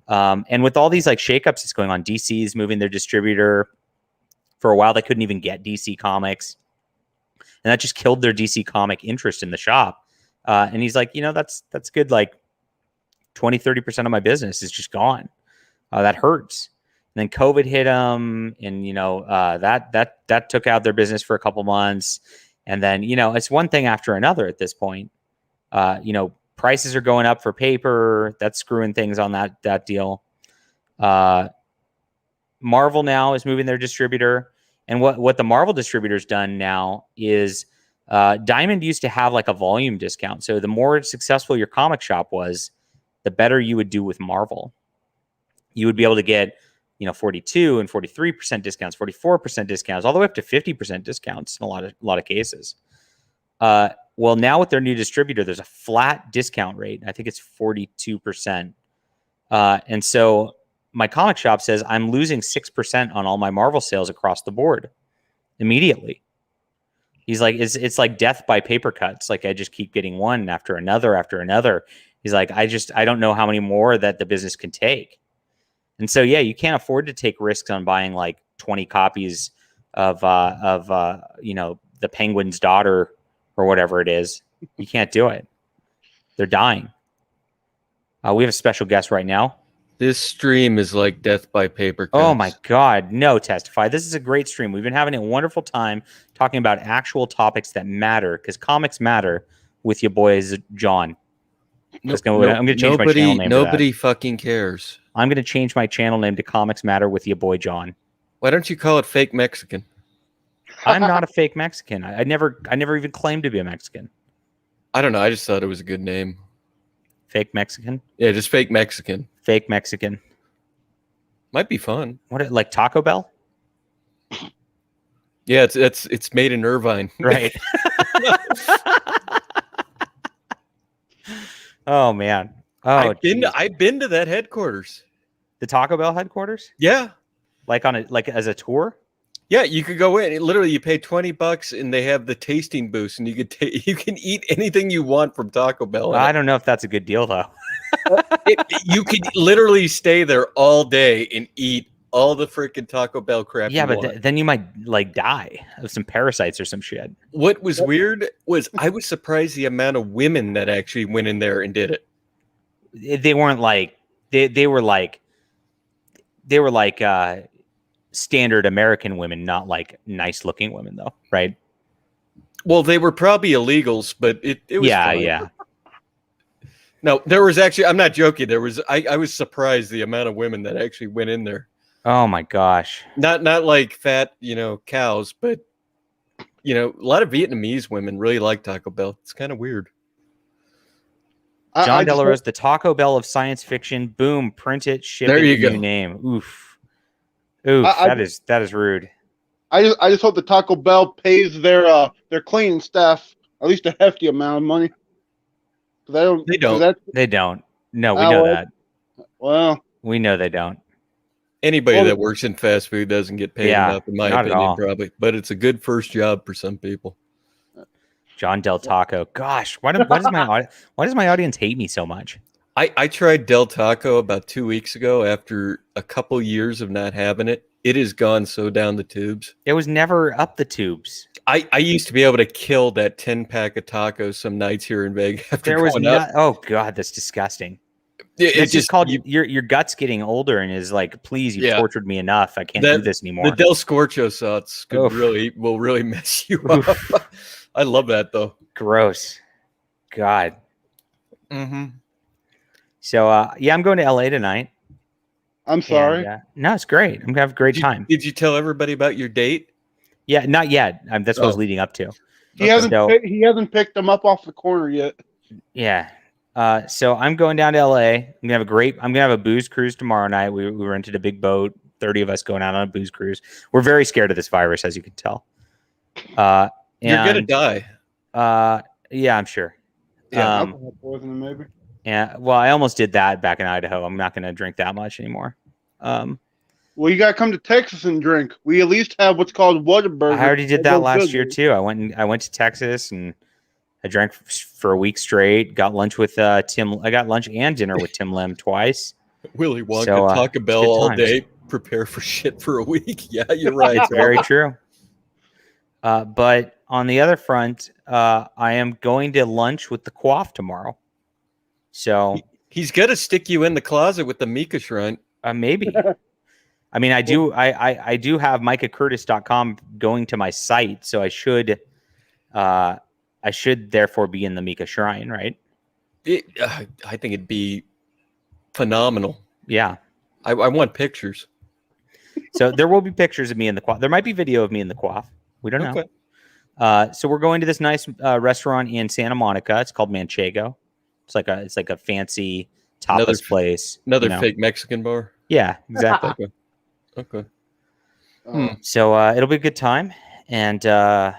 And with all these like shakeups that's going on, DC's moving their distributor. For a while, they couldn't even get DC Comics, and that just killed their DC comic interest in the shop. And he's like, you know, that's good. Like 20-30% of my business is just gone. That hurts. And then COVID hit them, and you know that took out their business for a couple months. And then you know it's one thing after another at this point. You know, prices are going up for paper. That's screwing things on that deal. Marvel now is moving their distributor, and what the Marvel distributor's done now is Diamond used to have like a volume discount. So the more successful your comic shop was, the better you would do with Marvel. You would be able to get, you know, 42 and 43% discounts, 44% discounts, all the way up to 50% discounts in a lot of cases. Well, now with their new distributor, there's a flat discount rate. I think it's 42%. And so my comic shop says I'm losing 6% on all my Marvel sales across the board immediately. He's like, it's like death by paper cuts. Like I just keep getting one after another after another. He's like, I don't know how many more that the business can take. And so, yeah, you can't afford to take risks on buying like 20 copies of you know, the Penguin's Daughter or whatever it is. You can't do it. They're dying. We have a special guest right now. This stream is like death by paper cuts. Oh my God. No, Testify. This is a great stream. We've been having a wonderful time talking about actual topics that matter, because comics matter, with your boys, John. I'm going to change my channel name. Nobody fucking cares. I'm going to change my channel name to Comics Matter with your boy, John. Why don't you call it Fake Mexican? I'm not a fake Mexican. I never even claimed to be a Mexican. I don't know. I just thought it was a good name. Fake Mexican. Yeah, just fake Mexican. Fake Mexican. Might be fun. What, like Taco Bell? Yeah, it's made in Irvine. Right. Oh man. Oh, I've been to that headquarters. the Taco Bell headquarters? Yeah. Like as a tour? Yeah, you could go in. Literally, you pay $20, and they have the tasting booth, and you can eat anything you want from Taco Bell. I don't know if that's a good deal though. You could literally stay there all day and eat all the freaking Taco Bell crap. Yeah, you but want. then you might like die of some parasites or some shit. What was weird was I was surprised the amount of women that actually went in there and did it. They weren't like they were like standard American women, not like nice looking women though, right? Well, they were probably illegals, but it was fine. Yeah. No, there was actually, I'm not joking. I was surprised the amount of women that actually went in there. Oh my gosh. Not like fat, cows, but a lot of Vietnamese women really like Taco Bell. It's kind of weird. John Delarose, the Taco Bell of science fiction. Boom, print it, ship There it, you go. new name. Oof. That is rude. I just hope the Taco Bell pays their cleaning staff at least a hefty amount of money. They don't. They don't. No, we know that. Well, We know they don't. Anybody that works in fast food doesn't get paid enough, in my not at opinion, all. probably. But it's a good first job for some people. John Del Taco. Gosh, why does my audience hate me so much? I tried Del Taco about 2 weeks ago after a couple years of not having it. It has gone so down the tubes. It was never up the tubes. I used to be able to kill that 10-pack of tacos some nights here in Vegas. There was not. Oh God, that's disgusting. It's just called your guts getting older and is like, please, you tortured me enough. I can't do this anymore. The Del Scorcho sauce will really mess you up. I love that though. Gross. God. Mm-hmm. So I'm going to LA tonight. I'm sorry. And, no, it's great. I'm gonna have a great time. Did you tell everybody about your date? Yeah, not yet. That's what I was leading up to. He hasn't picked them up off the corner yet. Yeah. So I'm going down to LA. I'm gonna have a booze cruise tomorrow night. We rented a big boat. 30 of us going out on a booze cruise. We're very scared of this virus, as you can tell. You're gonna die. Yeah, I'm sure. Yeah, alcohol poisoning maybe. Yeah. Well, I almost did that back in Idaho. I'm not gonna drink that much anymore. Well, you gotta come to Texas and drink. We at least have what's called Whataburger. I already did that last year too. I went to Texas and I drank for a week straight. Got lunch with Tim. I got lunch and dinner with Tim Lim twice. Willy Wonka, Taco Bell all day. Prepare for shit for a week. Yeah, you're right. It's very true. But on the other front, I am going to lunch with the Quaff tomorrow. So he's got to stick you in the closet with the Mika shrine. Maybe. I mean, I do have MicahCurtis.com going to my site, so I should therefore be in the Mika shrine, right? I think it'd be phenomenal. Yeah. I want pictures. So there will be pictures of me in the Quaff. There might be video of me in the Quaff. We don't know. So we're going to this nice restaurant in Santa Monica. It's called Manchego. It's like a fancy tapas place. Another fake Mexican bar. Yeah, exactly. Okay. So it'll be a good time, and then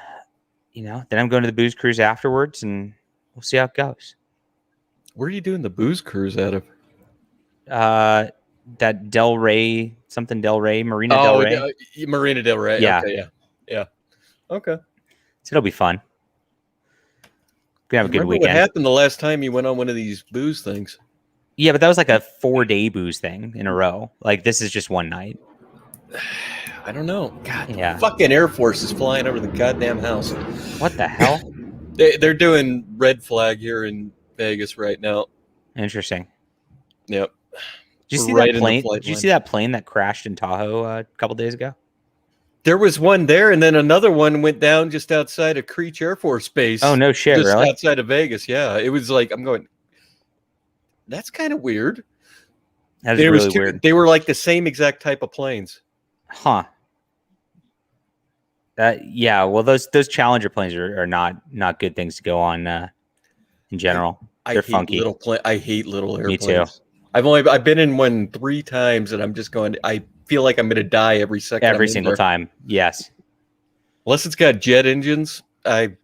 I'm going to the booze cruise afterwards, and we'll see how it goes. Where are you doing the booze cruise out of? That Del Rey, Marina Del Rey. Marina Del Rey. Yeah. Okay, yeah. Okay. So it'll be fun. Gonna have a good weekend. What happened the last time you went on one of these booze things? Yeah, but that was like a 4-day booze thing in a row. Like this is just one night. I don't know. God, yeah. Fucking Air Force is flying over the goddamn house. What the hell? They're doing red flag here in Vegas right now. Interesting. Yep. Did you see that plane? Did you see that plane that crashed in Tahoe a couple days ago? There was one there, and then another one went down just outside of Creech Air Force Base. Oh, no shit, just really? Outside of Vegas, yeah. It was like, I'm going, that's kind of weird. That is really weird. They were like the same exact type of planes. Huh. Yeah, well, those Challenger planes are not good things to go on in general. I They're hate funky. I hate little Me airplanes. too. I've been in one 3 times, and I'm just going. I feel like I'm going to die every second. Every I'm in single there. time. Yes. Unless it's got jet engines. I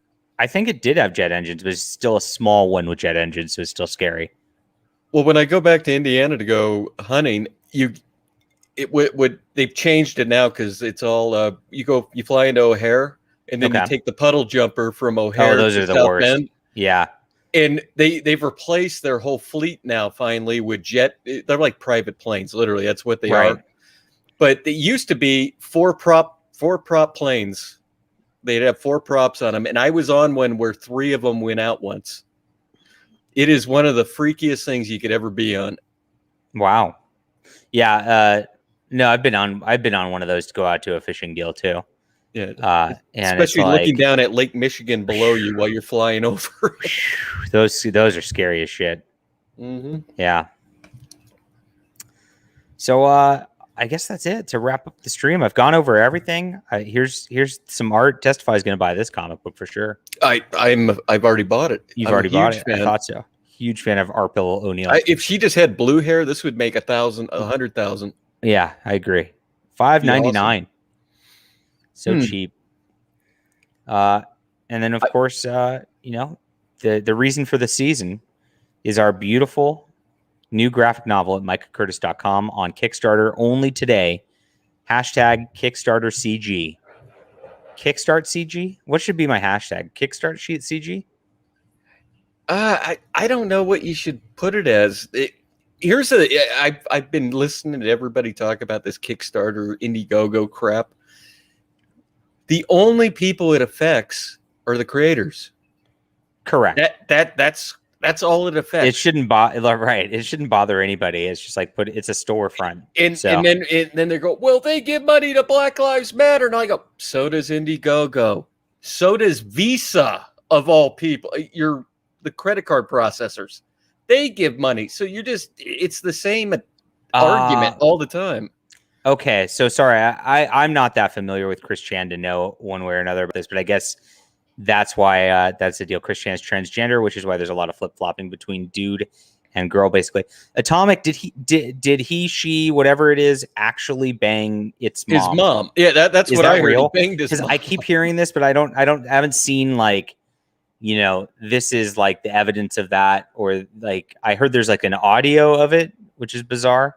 think it did have jet engines, but it's still a small one with jet engines, so it's still scary. Well, when I go back to Indiana to go hunting, they've changed it now because it's all you fly into O'Hare, and then you take the puddle jumper from O'Hare those to are the South worst. Bend. Yeah. And they've replaced their whole fleet now finally with jet. They're like private planes, literally. That's what they are. But it used to be four prop planes. They'd have 4 props on them, and I was on one where 3 of them went out once. It is one of the freakiest things you could ever be on. Wow. Yeah. No, I've been on one of those to go out to a fishing deal too. Yeah. And especially it's looking down at Lake Michigan below you while you're flying over. those are scary as shit. Mm-hmm. Yeah. So I guess that's it to wrap up the stream. I've gone over everything. Here's some art. Testify is going to buy this comic book for sure. I've already bought it. You've already bought it. I thought so. Huge fan of Art Bill O'Neill. If she just had blue hair, this would make 100,000. Yeah, I agree. $5.99. Awesome. So cheap. And then of course, the reason for the season is our beautiful new graphic novel at micahcurtis.com on Kickstarter only today. Hashtag Kickstarter CG. Kickstart CG? What should be my hashtag? Kickstart CG? I don't know what you should put it as. I've been listening to everybody talk about this Kickstarter Indiegogo crap. The only people it affects are the creators. Correct. That's all it affects. It shouldn't bother. Right. It shouldn't bother anybody. It's just like it's a storefront. And then they go, well, they give money to Black Lives Matter, and I go, so does Indiegogo, so does Visa of all people. The credit card processors, they give money. So it's the same argument all the time. Okay, so sorry, I'm not that familiar with Chris Chan to know one way or another about this, but I guess that's why that's the deal. Chris Chan is transgender, which is why there's a lot of flip-flopping between dude and girl, basically. Atomic, did he, she, whatever it is, actually bang its mom? His mom. Yeah, that's what I heard. He banged his mom. I keep hearing this, but I haven't seen like, this is like the evidence of that, or like I heard there's like an audio of it, which is bizarre.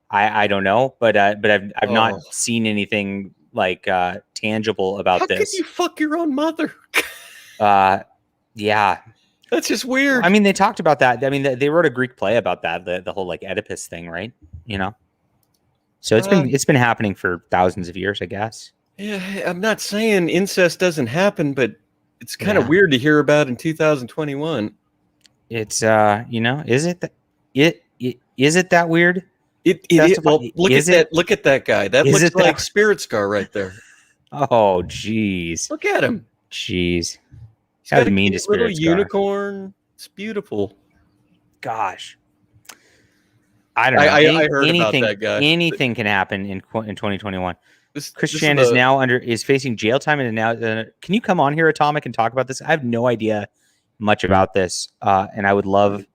I don't know, but I've not seen anything like tangible about this. How could you fuck your own mother? Yeah, that's just weird. I mean, they talked about that. I mean, they wrote a Greek play about that, the whole like Oedipus thing, right? So it's been happening for thousands of years, I guess. Yeah, I'm not saying incest doesn't happen, but it's kind of weird to hear about in 2021. It's is it that weird? It is. Well, look at that guy. That looks like Spirit Scar right there. Oh, jeez. Look at him. Jeez. He's got a little unicorn. It's beautiful. Gosh. I don't know. I heard about that guy. Anything can happen in 2021. Chris Chan is facing jail time and now. Can you come on here, Atomic, and talk about this? I have no idea much about this, and I would love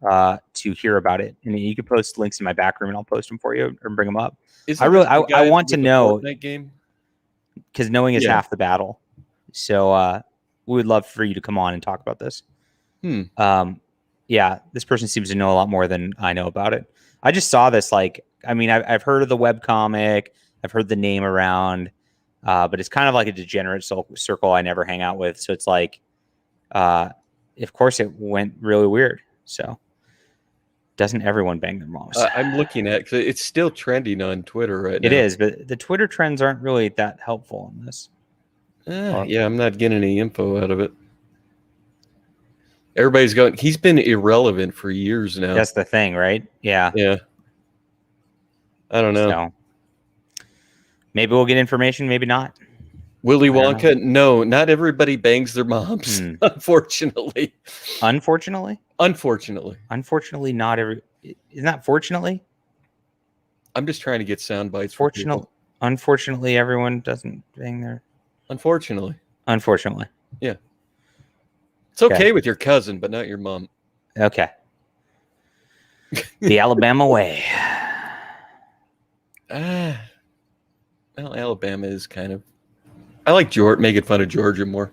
to hear about it. And you can post links in my back room, and I'll post them for you or bring them up. I want to know, because knowing is half the battle. So we would love for you to come on and talk about this. Yeah, this person seems to know a lot more than I know about it. I just saw this. I've heard of the webcomic. I've heard the name around, but it's kind of like a degenerate circle I never hang out with. So it's like, of course, it went really weird. So doesn't everyone bang their moms? I'm looking at because it's still trending on Twitter right now. It is, but the Twitter trends aren't really that helpful in this. Yeah, I'm not getting any info out of it. Everybody's going. He's been irrelevant for years now. That's the thing, right? Yeah. Yeah. I don't know. So, maybe we'll get information. Maybe not. Willy Wonka? No, not everybody bangs their moms. Unfortunately. Unfortunately, not every. Isn't that fortunately? I'm just trying to get sound bites. Unfortunately, everyone doesn't bang their. Unfortunately. Yeah. It's It's okay with your cousin, but not your mom. Okay. The Alabama way. Well, Alabama is kind of. I like making fun of Georgia more.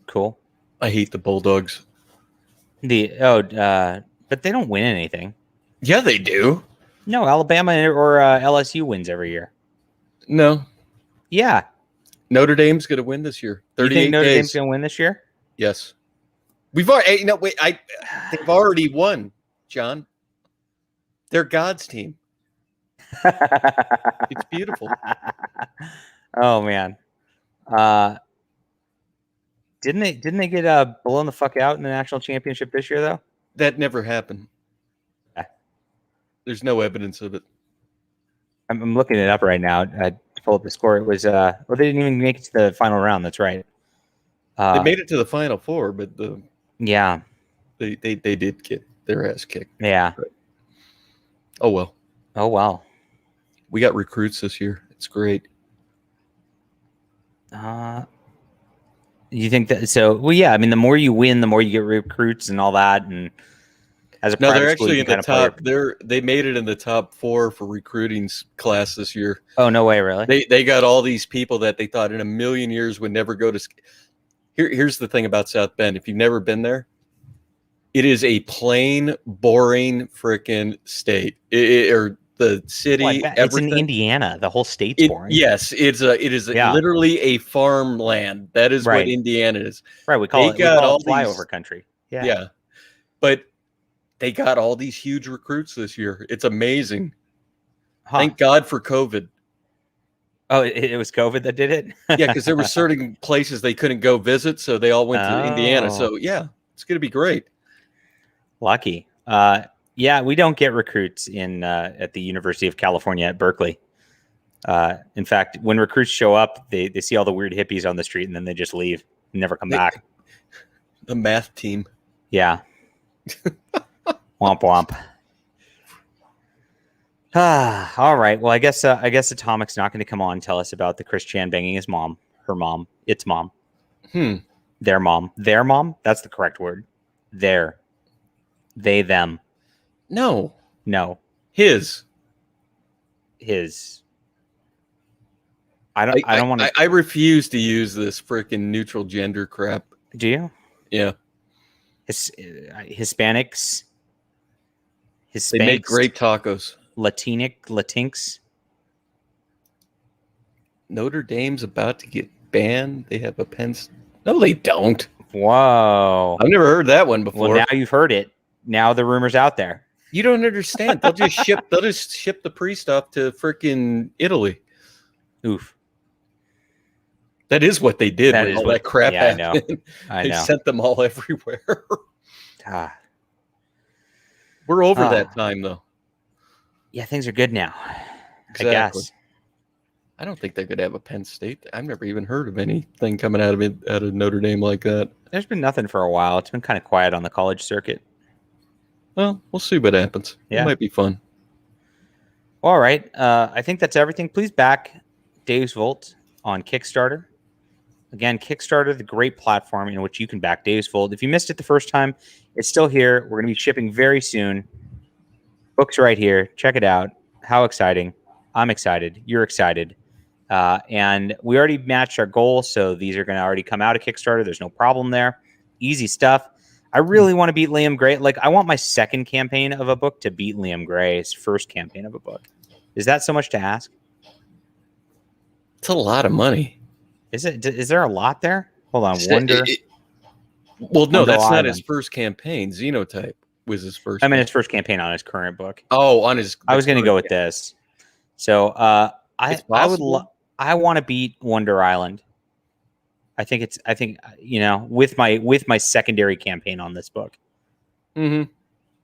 Cool. I hate the Bulldogs. But they don't win anything. Yeah, they do. No, Alabama or LSU wins every year. No. Yeah. Notre Dame's going to win this year. 38 You think Notre days. Dame's going to win this year? Yes. We've already. No, wait. They've already won, John. They're God's team. It's beautiful. Oh man. Didn't they get blown the fuck out in the national championship this year though? That never happened. There's no evidence of it. I'm looking it up right now to pull up the score. It was they didn't even make it to the final round. That's right. They made it to the Final Four, but yeah, they did get their ass kicked. Yeah. But, oh well. Oh well. We got recruits this year. It's great. You think that? So, well, yeah. I mean, the more you win, the more you get recruits and all that. And as a they're school, actually you in the can kind of top. They made it in the top 4 for recruiting class this year. Oh no way! Really? They got all these people that they thought in a million years would never go to. Here's the thing about South Bend. If you've never been there, it is a plain, boring freaking state. Or the city. It's in Indiana. The whole state's boring. Yes, it is literally a farmland. That is what Indiana is. Right. We call it flyover country. Yeah. Yeah. But they got all these huge recruits this year. It's amazing. Huh. Thank God for COVID. Oh, it was COVID that did it? Yeah, because there were certain places they couldn't go visit, so they all went to Indiana. So yeah, it's going to be great. Lucky. Yeah, we don't get recruits at the University of California at Berkeley. In fact, when recruits show up, they see all the weird hippies on the street and then they just leave and never come back. The math team. Yeah. Womp womp. All right. Well, I guess Atomic's not going to come on and tell us about the Chris Chan banging his mom, her mom, its mom, their mom, That's the correct word. They, them. No. His. I don't want to. I refuse to use this freaking neutral gender crap. Do you? Yeah. Hispanics. They make great tacos. Latinx. Notre Dame's about to get banned. They have a Penn. No, they don't. Whoa! I've never heard that one before. Well, now you've heard it. Now the rumor's out there. You don't understand. They'll just ship the priest off to freaking Italy. Oof. That is what they did when all that crap happened. I know. They sent them all everywhere. We're over that time, though. Yeah, things are good now. Exactly. I guess. I don't think they could have a Penn State. I've never even heard of anything coming out of Notre Dame like that. There's been nothing for a while. It's been kind of quiet on the college circuit. Well, we'll see what happens. Yeah. It might be fun. All right. I think that's everything. Please back Dave's Volt on Kickstarter. Again, Kickstarter, the great platform in which you can back Dave's Volt. If you missed it the first time, it's still here. We're going to be shipping very soon. Book's right here. Check it out. How exciting. I'm excited. You're excited. And we already matched our goal, so these are going to already come out of Kickstarter. There's no problem there. Easy stuff. I really want to beat Liam Gray. Like, I want my second campaign of a book to beat Liam Gray's first campaign of a book. Is that so much to ask? It's a lot of money. Is it? Is there a lot there? Hold on. Wonder. Well, no, that's not his first campaign. Xenotype was his first. I mean, his first campaign on his current book. Oh, on his. I was going to go with this. So I want to beat Wonder Island. I think with my secondary campaign on this book. Mm-hmm.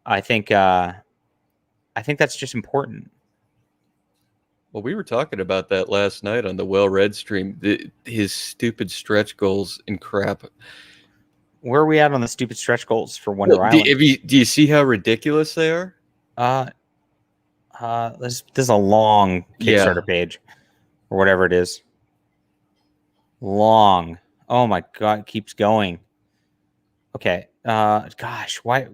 I think that's just important. Well, we were talking about that last night on the Well-Read stream. His stupid stretch goals and crap. Where are we at on the stupid stretch goals for Wonder Island? Do you see how ridiculous they are? This is a long Kickstarter page or whatever it is. Long. Oh my God, it keeps going. Okay. Gosh, why?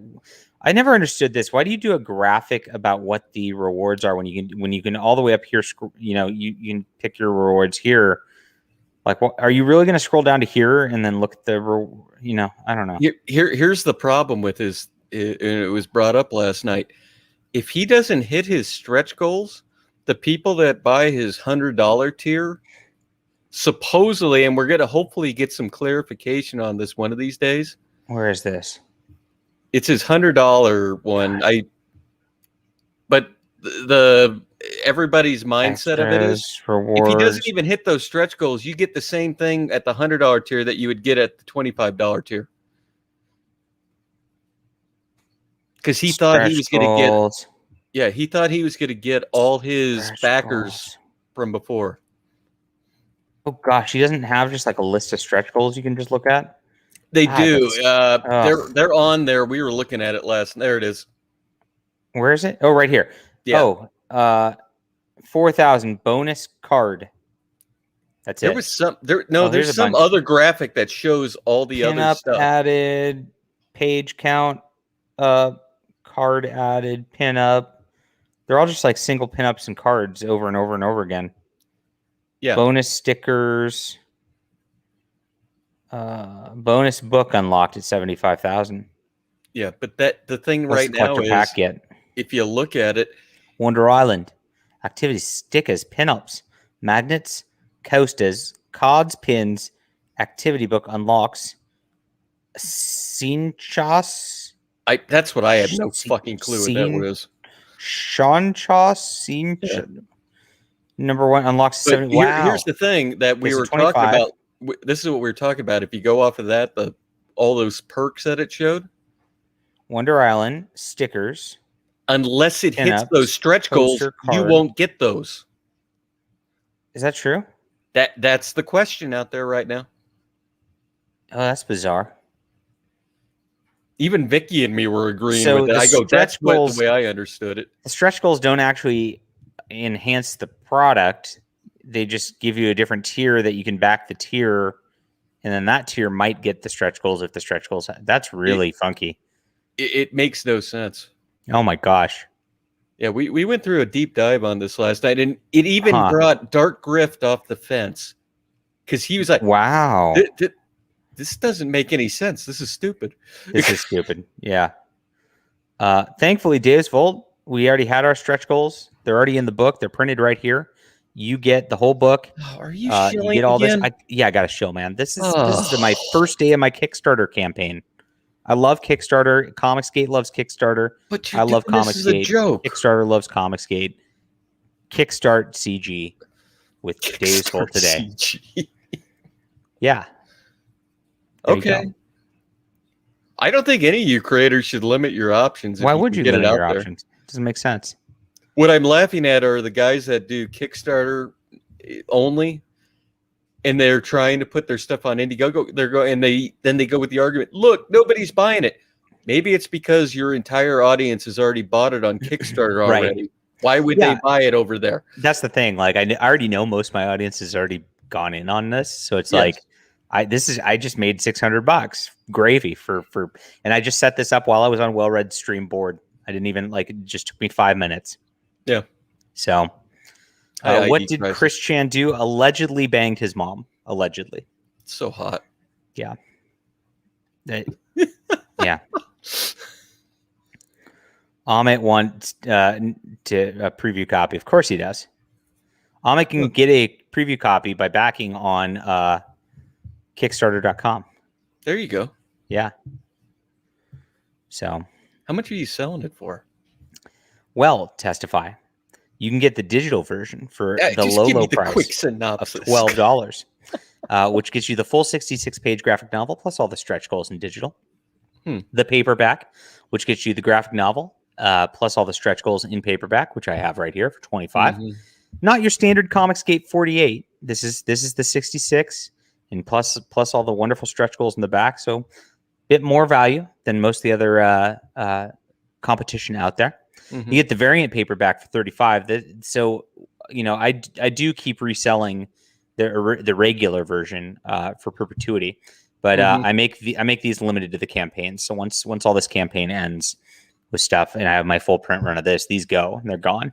I never understood this. Why do you do a graphic about what the rewards are when you can all the way up here? You know, you can pick your rewards here. Like, what are you really going to scroll down to here and then look at the? You know, I don't know. Here's the problem with his. It was brought up last night. If he doesn't hit his stretch goals, the people that buy his $100 tier, supposedly, and we're going to hopefully get some clarification on this one of these days. Where is this? It's his $100 one. But the everybody's mindset of it is rewards. If he doesn't even hit those stretch goals, you get the same thing at the $100 tier that you would get at the $25 tier. Because he thought he was going to get, he thought he was going to get all his backers from before. Oh gosh, he doesn't have just like a list of stretch goals you can just look at. They do. They're on there. We were looking at it last. There it is. Where is it? Oh, right here. Yeah. Oh, 4,000 bonus card. That's there it. Was some there. No, there's some other graphic that shows all the other stuff. Added, page count, card added, pin up. They're all just like single pin ups and cards over and over and over again. Yeah. Bonus stickers. Bonus book unlocked at 75,000. Yeah, but the thing right now is pack yet? If you look at it, Wonder Island, activities, stickers, pinups, magnets, coasters, cards, pins, activity book unlocks, scene chas. That's what I have no fucking clue what that was. Sean chas scene. Yeah. Number 1 unlocks 70. Wow. Here's the thing that we were talking about. This is what we were talking about. If you go off of that, all those perks that it showed. Wonder Island stickers. Unless it hits those stretch goals, you won't get those. Is that true? That's the question out there right now. Oh, that's bizarre. Even Vicky and me were agreeing with it. I go, that's the way I understood it. The stretch goals don't actually enhance the product. They just give you a different tier that you can back the tier, and then that tier might get the stretch goals if the stretch goals. That's really funky. It makes no sense. Oh my gosh. Yeah, we went through a deep dive on this last night, and it even brought Dark Grift off the fence because he was like, wow, this doesn't make any sense. This is stupid. This is stupid. Yeah. Thankfully, Dave's Vault, we already had our stretch goals. They're already in the book. They're printed right here. You get the whole book. Oh, are you shilling you get all again? this? I got to show, man. This is my first day of my Kickstarter campaign. I love Kickstarter. Comicsgate loves Kickstarter. But I love Comicsgate. This is a joke. Kickstarter loves Comicsgate. Kickstart CG with Dave's Vault today. CG. Yeah. Okay. I don't think any of you creators should limit your options. Why would you get limit it out your there. options? Doesn't make sense. What I'm laughing at are the guys that do Kickstarter only, and they're trying to put their stuff on Indiegogo. They go with the argument, look, nobody's buying it. Maybe it's because your entire audience has already bought it on Kickstarter already. Right. Why would they buy it over there? That's the thing. Like I already know most of my audience has already gone in on this, so it's like I just made $600 gravy for, and I just set this up while I was on Well-Read Stream board. I didn't even it just took me 5 minutes. Yeah. So, what did Chris Chan do? Allegedly banged his mom. Allegedly. It's so hot. Yeah. Yeah. Amit wants to a preview copy. Of course he does. Amit can get a preview copy by backing on Kickstarter.com. There you go. Yeah. So. How much are you selling it for? Well, testify. You can get the digital version for the low price quick synopsis of $12, which gets you the full 66-page graphic novel plus all the stretch goals in digital. The paperback, which gets you the graphic novel plus all the stretch goals in paperback, which I have right here for $25. Not your standard Comicsgate 48. This is the 66, and plus all the wonderful stretch goals in the back. So, a bit more value than most of the other competition out there. You get the variant paperback for $35. So, I do keep reselling the regular version for perpetuity. But I make these limited to the campaign. So once all this campaign ends with stuff, and I have my full print run of this, these go and they're gone.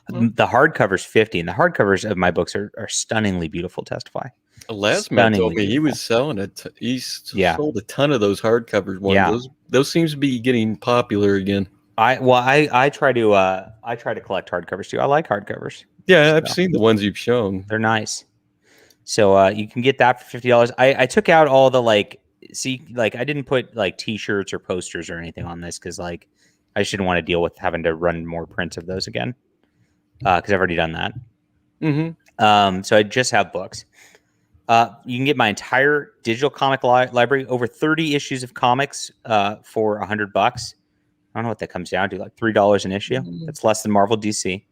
The hardcover's $50, and the hardcovers of my books are stunningly beautiful. Testify. Lasman told me he was selling it. He's sold a ton of those hardcover ones. Yeah. Those seems to be getting popular again. I try to collect hardcovers too. I like hardcovers. Yeah, I've seen the ones you've shown. They're nice. So you can get that for $50. I took out all the I didn't put like T-shirts or posters or anything on this because I just didn't want to deal with having to run more prints of those again because I've already done that. So I just have books. You can get my entire digital comic library, over 30 issues of comics for $100. I don't know what that comes down to, like $3 an issue. That's less than Marvel DC.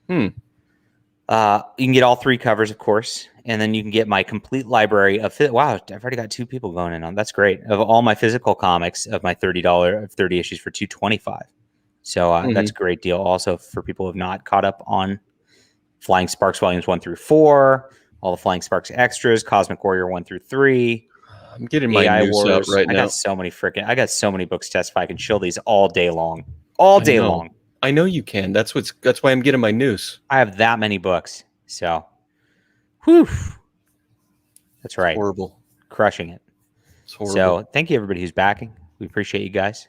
You can get all 3 covers, of course, and then you can get my complete library of wow, I've already got 2 people going in on. That's great. Of all my physical comics of my $30 of 30 issues for $225. So that's a great deal. Also for people who have not caught up on Flying Sparks volumes 1 through 4, all the Flying Sparks extras, Cosmic Warrior 1 through 3. I'm getting my news out right now. I got so many books to testify. I can chill these all day long. All day long. I know you can. That's why I'm getting my news. I have that many books. So, whew. That's right. Horrible. Crushing it. It's horrible. So, thank you everybody who's backing. We appreciate you guys.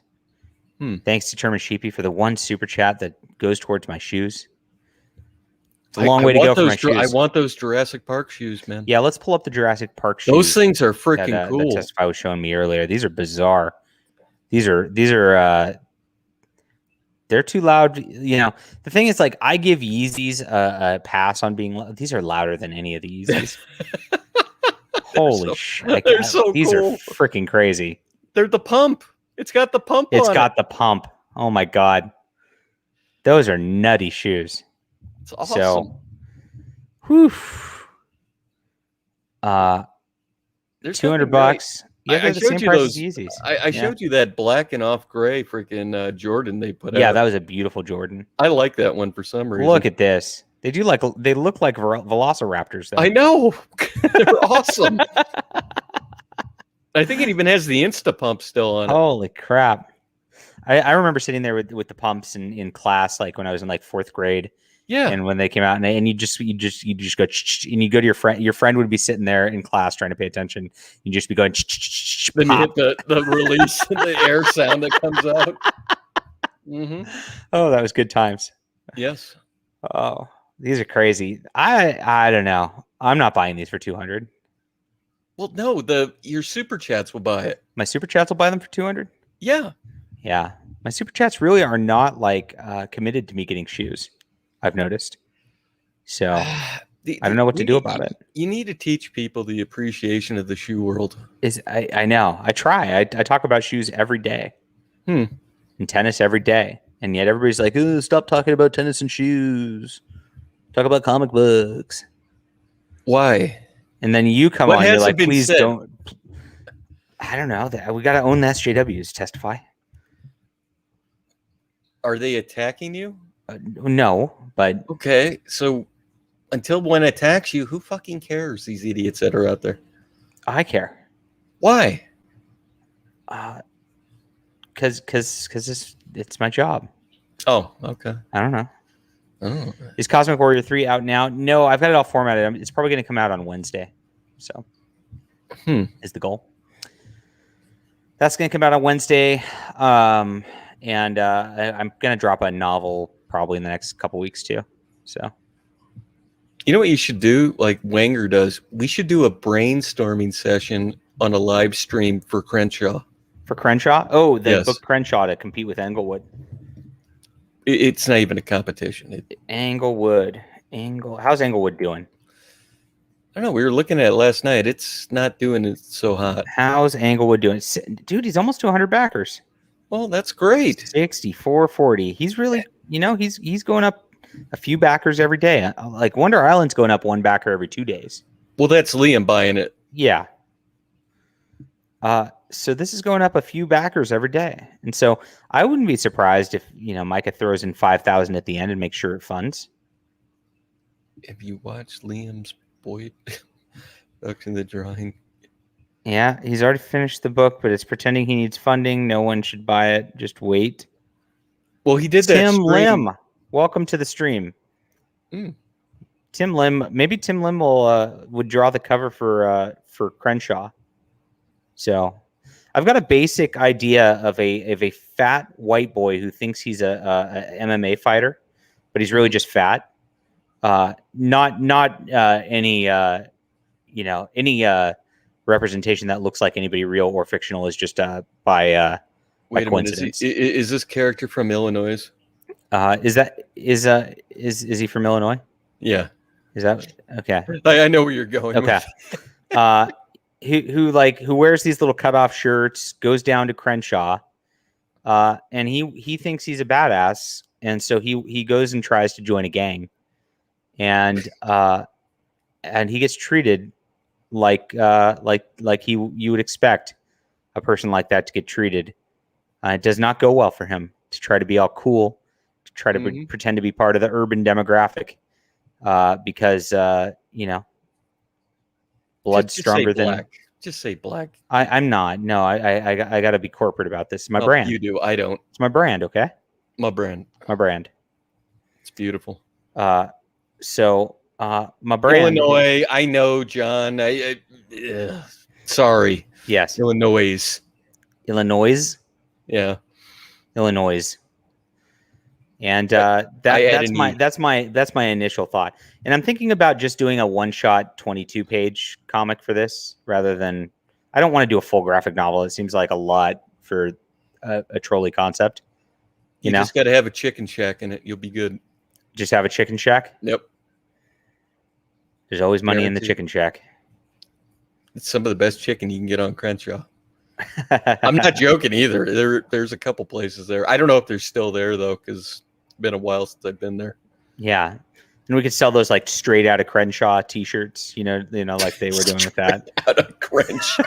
Thanks to Chairman Sheepy for the 1 super chat that goes towards my shoes. It's a long way to go for my shoes. I want those Jurassic Park shoes, man. Yeah, let's pull up the Jurassic Park shoes. Those things are freaking cool. That Testify was showing me earlier. These are bizarre. These are they're too loud. You know, the thing is, I give Yeezys a pass on being loud. These are louder than any of the Yeezys. Holy shit. They're so these cool. are freaking crazy. They're the pump. It's got the pump on it. It's got the pump. Oh my God. Those are nutty shoes. It's awesome. So, whew. They're $200. Yeah, I the showed same you price those. as Yeezys. I showed you that black and off gray freaking Jordan they put out. Yeah, that was a beautiful Jordan. I like that one for some reason. Look at this. They look like velociraptors. Though. I know. They're awesome. I think it even has the Insta pump still on it. Holy crap. I remember sitting there with the pumps in class, when I was in 4th grade. Yeah. And when they came out and you just go and you go to your friend would be sitting there in class trying to pay attention. You just be going then you hit the release the air sound that comes out. Oh, that was good times. Yes. Oh, these are crazy. I don't know. I'm not buying these for $200. Well, no, your super chats will buy it. My super chats will buy them for $200? Yeah. Yeah. My super chats really are not committed to me getting shoes. I've noticed. So I don't know what to do about it. You need to teach people the appreciation of the shoe world. I know. I try. I talk about shoes every day. And tennis every day. And yet everybody's like, oh, stop talking about tennis and shoes. Talk about comic books. Why? And then you come on, you're like, please said? don't. I don't know. We got to own the SJWs. Testify. Are they attacking you? No, but okay. So until one attacks you, who fucking cares? These idiots that are out there. I care. Why? Because it's my job. Oh, okay. I don't know. Oh. Is Cosmic Warrior 3 out now? No, I've got it all formatted. It's probably going to come out on Wednesday. So is the goal. That's going to come out on Wednesday. And I'm going to drop a novel probably in the next couple weeks too. So, you know what you should do? Like Wenger does. We should do a brainstorming session on a live stream for Crenshaw. For Crenshaw? Oh, the Yes. book Crenshaw to compete with Englewood. It's not even a competition. Englewood. How's Englewood doing? I don't know. We were looking at it last night. It's not doing it so hot. How's Englewood doing? Dude, he's almost to 100 backers. Well, that's great. 6440. He's really, he's going up a few backers every day. Like Wonder Island's going up 1 backer every 2 days. Well, that's Liam buying it. Yeah. So this is going up a few backers every day. And so I wouldn't be surprised if, Micah throws in 5,000 at the end and makes sure it funds. Have you watched Liam's boy. Ducks in the drawing. Yeah, he's already finished the book, but it's pretending he needs funding. No one should buy it. Just wait. Well, he did that Tim stream. Lim, welcome to the stream. Mm. Tim Lim, maybe Tim Lim will would draw the cover for Crenshaw. So, I've got a basic idea of a fat white boy who thinks he's a MMA fighter, but he's really just fat. Not any representation that looks like anybody real or fictional is just by Wait a minute. coincidence. Is this character from Illinois? Is he from Illinois? Yeah. Is that okay? I know where you're going. Okay. Who wears these little cutoff shirts, goes down to Crenshaw, and he thinks he's a badass, and so he goes and tries to join a gang, and he gets treated like you would expect a person like that to get treated. It does not go well for him to try to be all cool, to try to pretend to be part of the urban demographic, because blood's stronger than black. Just say black. I'm not. No, I got to be corporate about this. It's my brand. You do. I don't. It's my brand. Okay. My brand. My brand. It's beautiful. So my brand. Illinois. I know, John. Sorry. Yes. Illinois. Yeah. Illinois. And that's my initial thought. And I'm thinking about just doing a one-shot 22-page comic for this rather than I don't want to do a full graphic novel. It seems like a lot for a trolley concept. You know? Just got to have a chicken shack in it. You'll be good. Just have a chicken shack? Yep. There's always money in the chicken shack. It's some of the best chicken you can get on Crenshaw. I'm not joking either. There's a couple places there. I don't know if they're still there though, because it's been a while since I've been there. Yeah, and we could sell those like straight out of Crenshaw T-shirts. You know, like they were doing with that. Out of Crenshaw.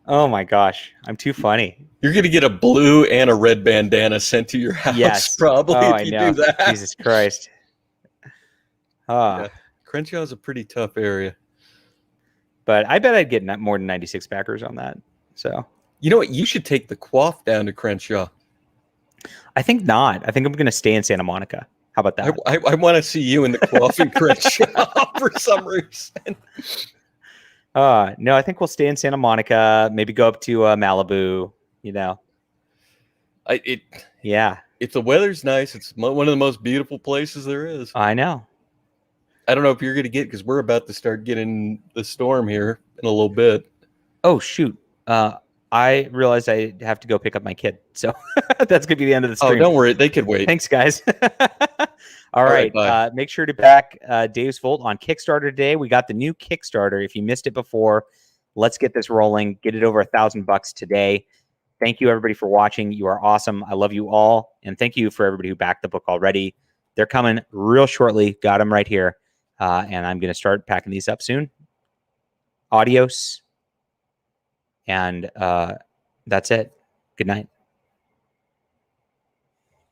Oh my gosh, I'm too funny. You're gonna get a blue and a red bandana sent to your house. Yes, probably. If you do that. Jesus Christ. Yeah. Crenshaw is a pretty tough area. But I bet I'd get more than 96 backers on that. So you know what? You should take the quaff down to Crenshaw. I think not. I think I'm going to stay in Santa Monica. How about that? I want to see you in the quaff in Crenshaw for some reason. No, I think we'll stay in Santa Monica. Maybe go up to Malibu. Yeah. If the weather's nice, it's one of the most beautiful places there is. I know. I don't know if you're going to get, because we're about to start getting the storm here in a little bit. Oh, shoot. I realized I have to go pick up my kid. So that's going to be the end of the stream. Oh, don't worry. They could wait. Thanks, guys. All right. Make sure to back Dave's Volt on Kickstarter today. We got the new Kickstarter. If you missed it before, let's get this rolling. Get it over $1,000 today. Thank you, everybody, for watching. You are awesome. I love you all. And thank you for everybody who backed the book already. They're coming real shortly. Got them right here. And I'm going to start packing these up soon. Adios. And that's it. Good night.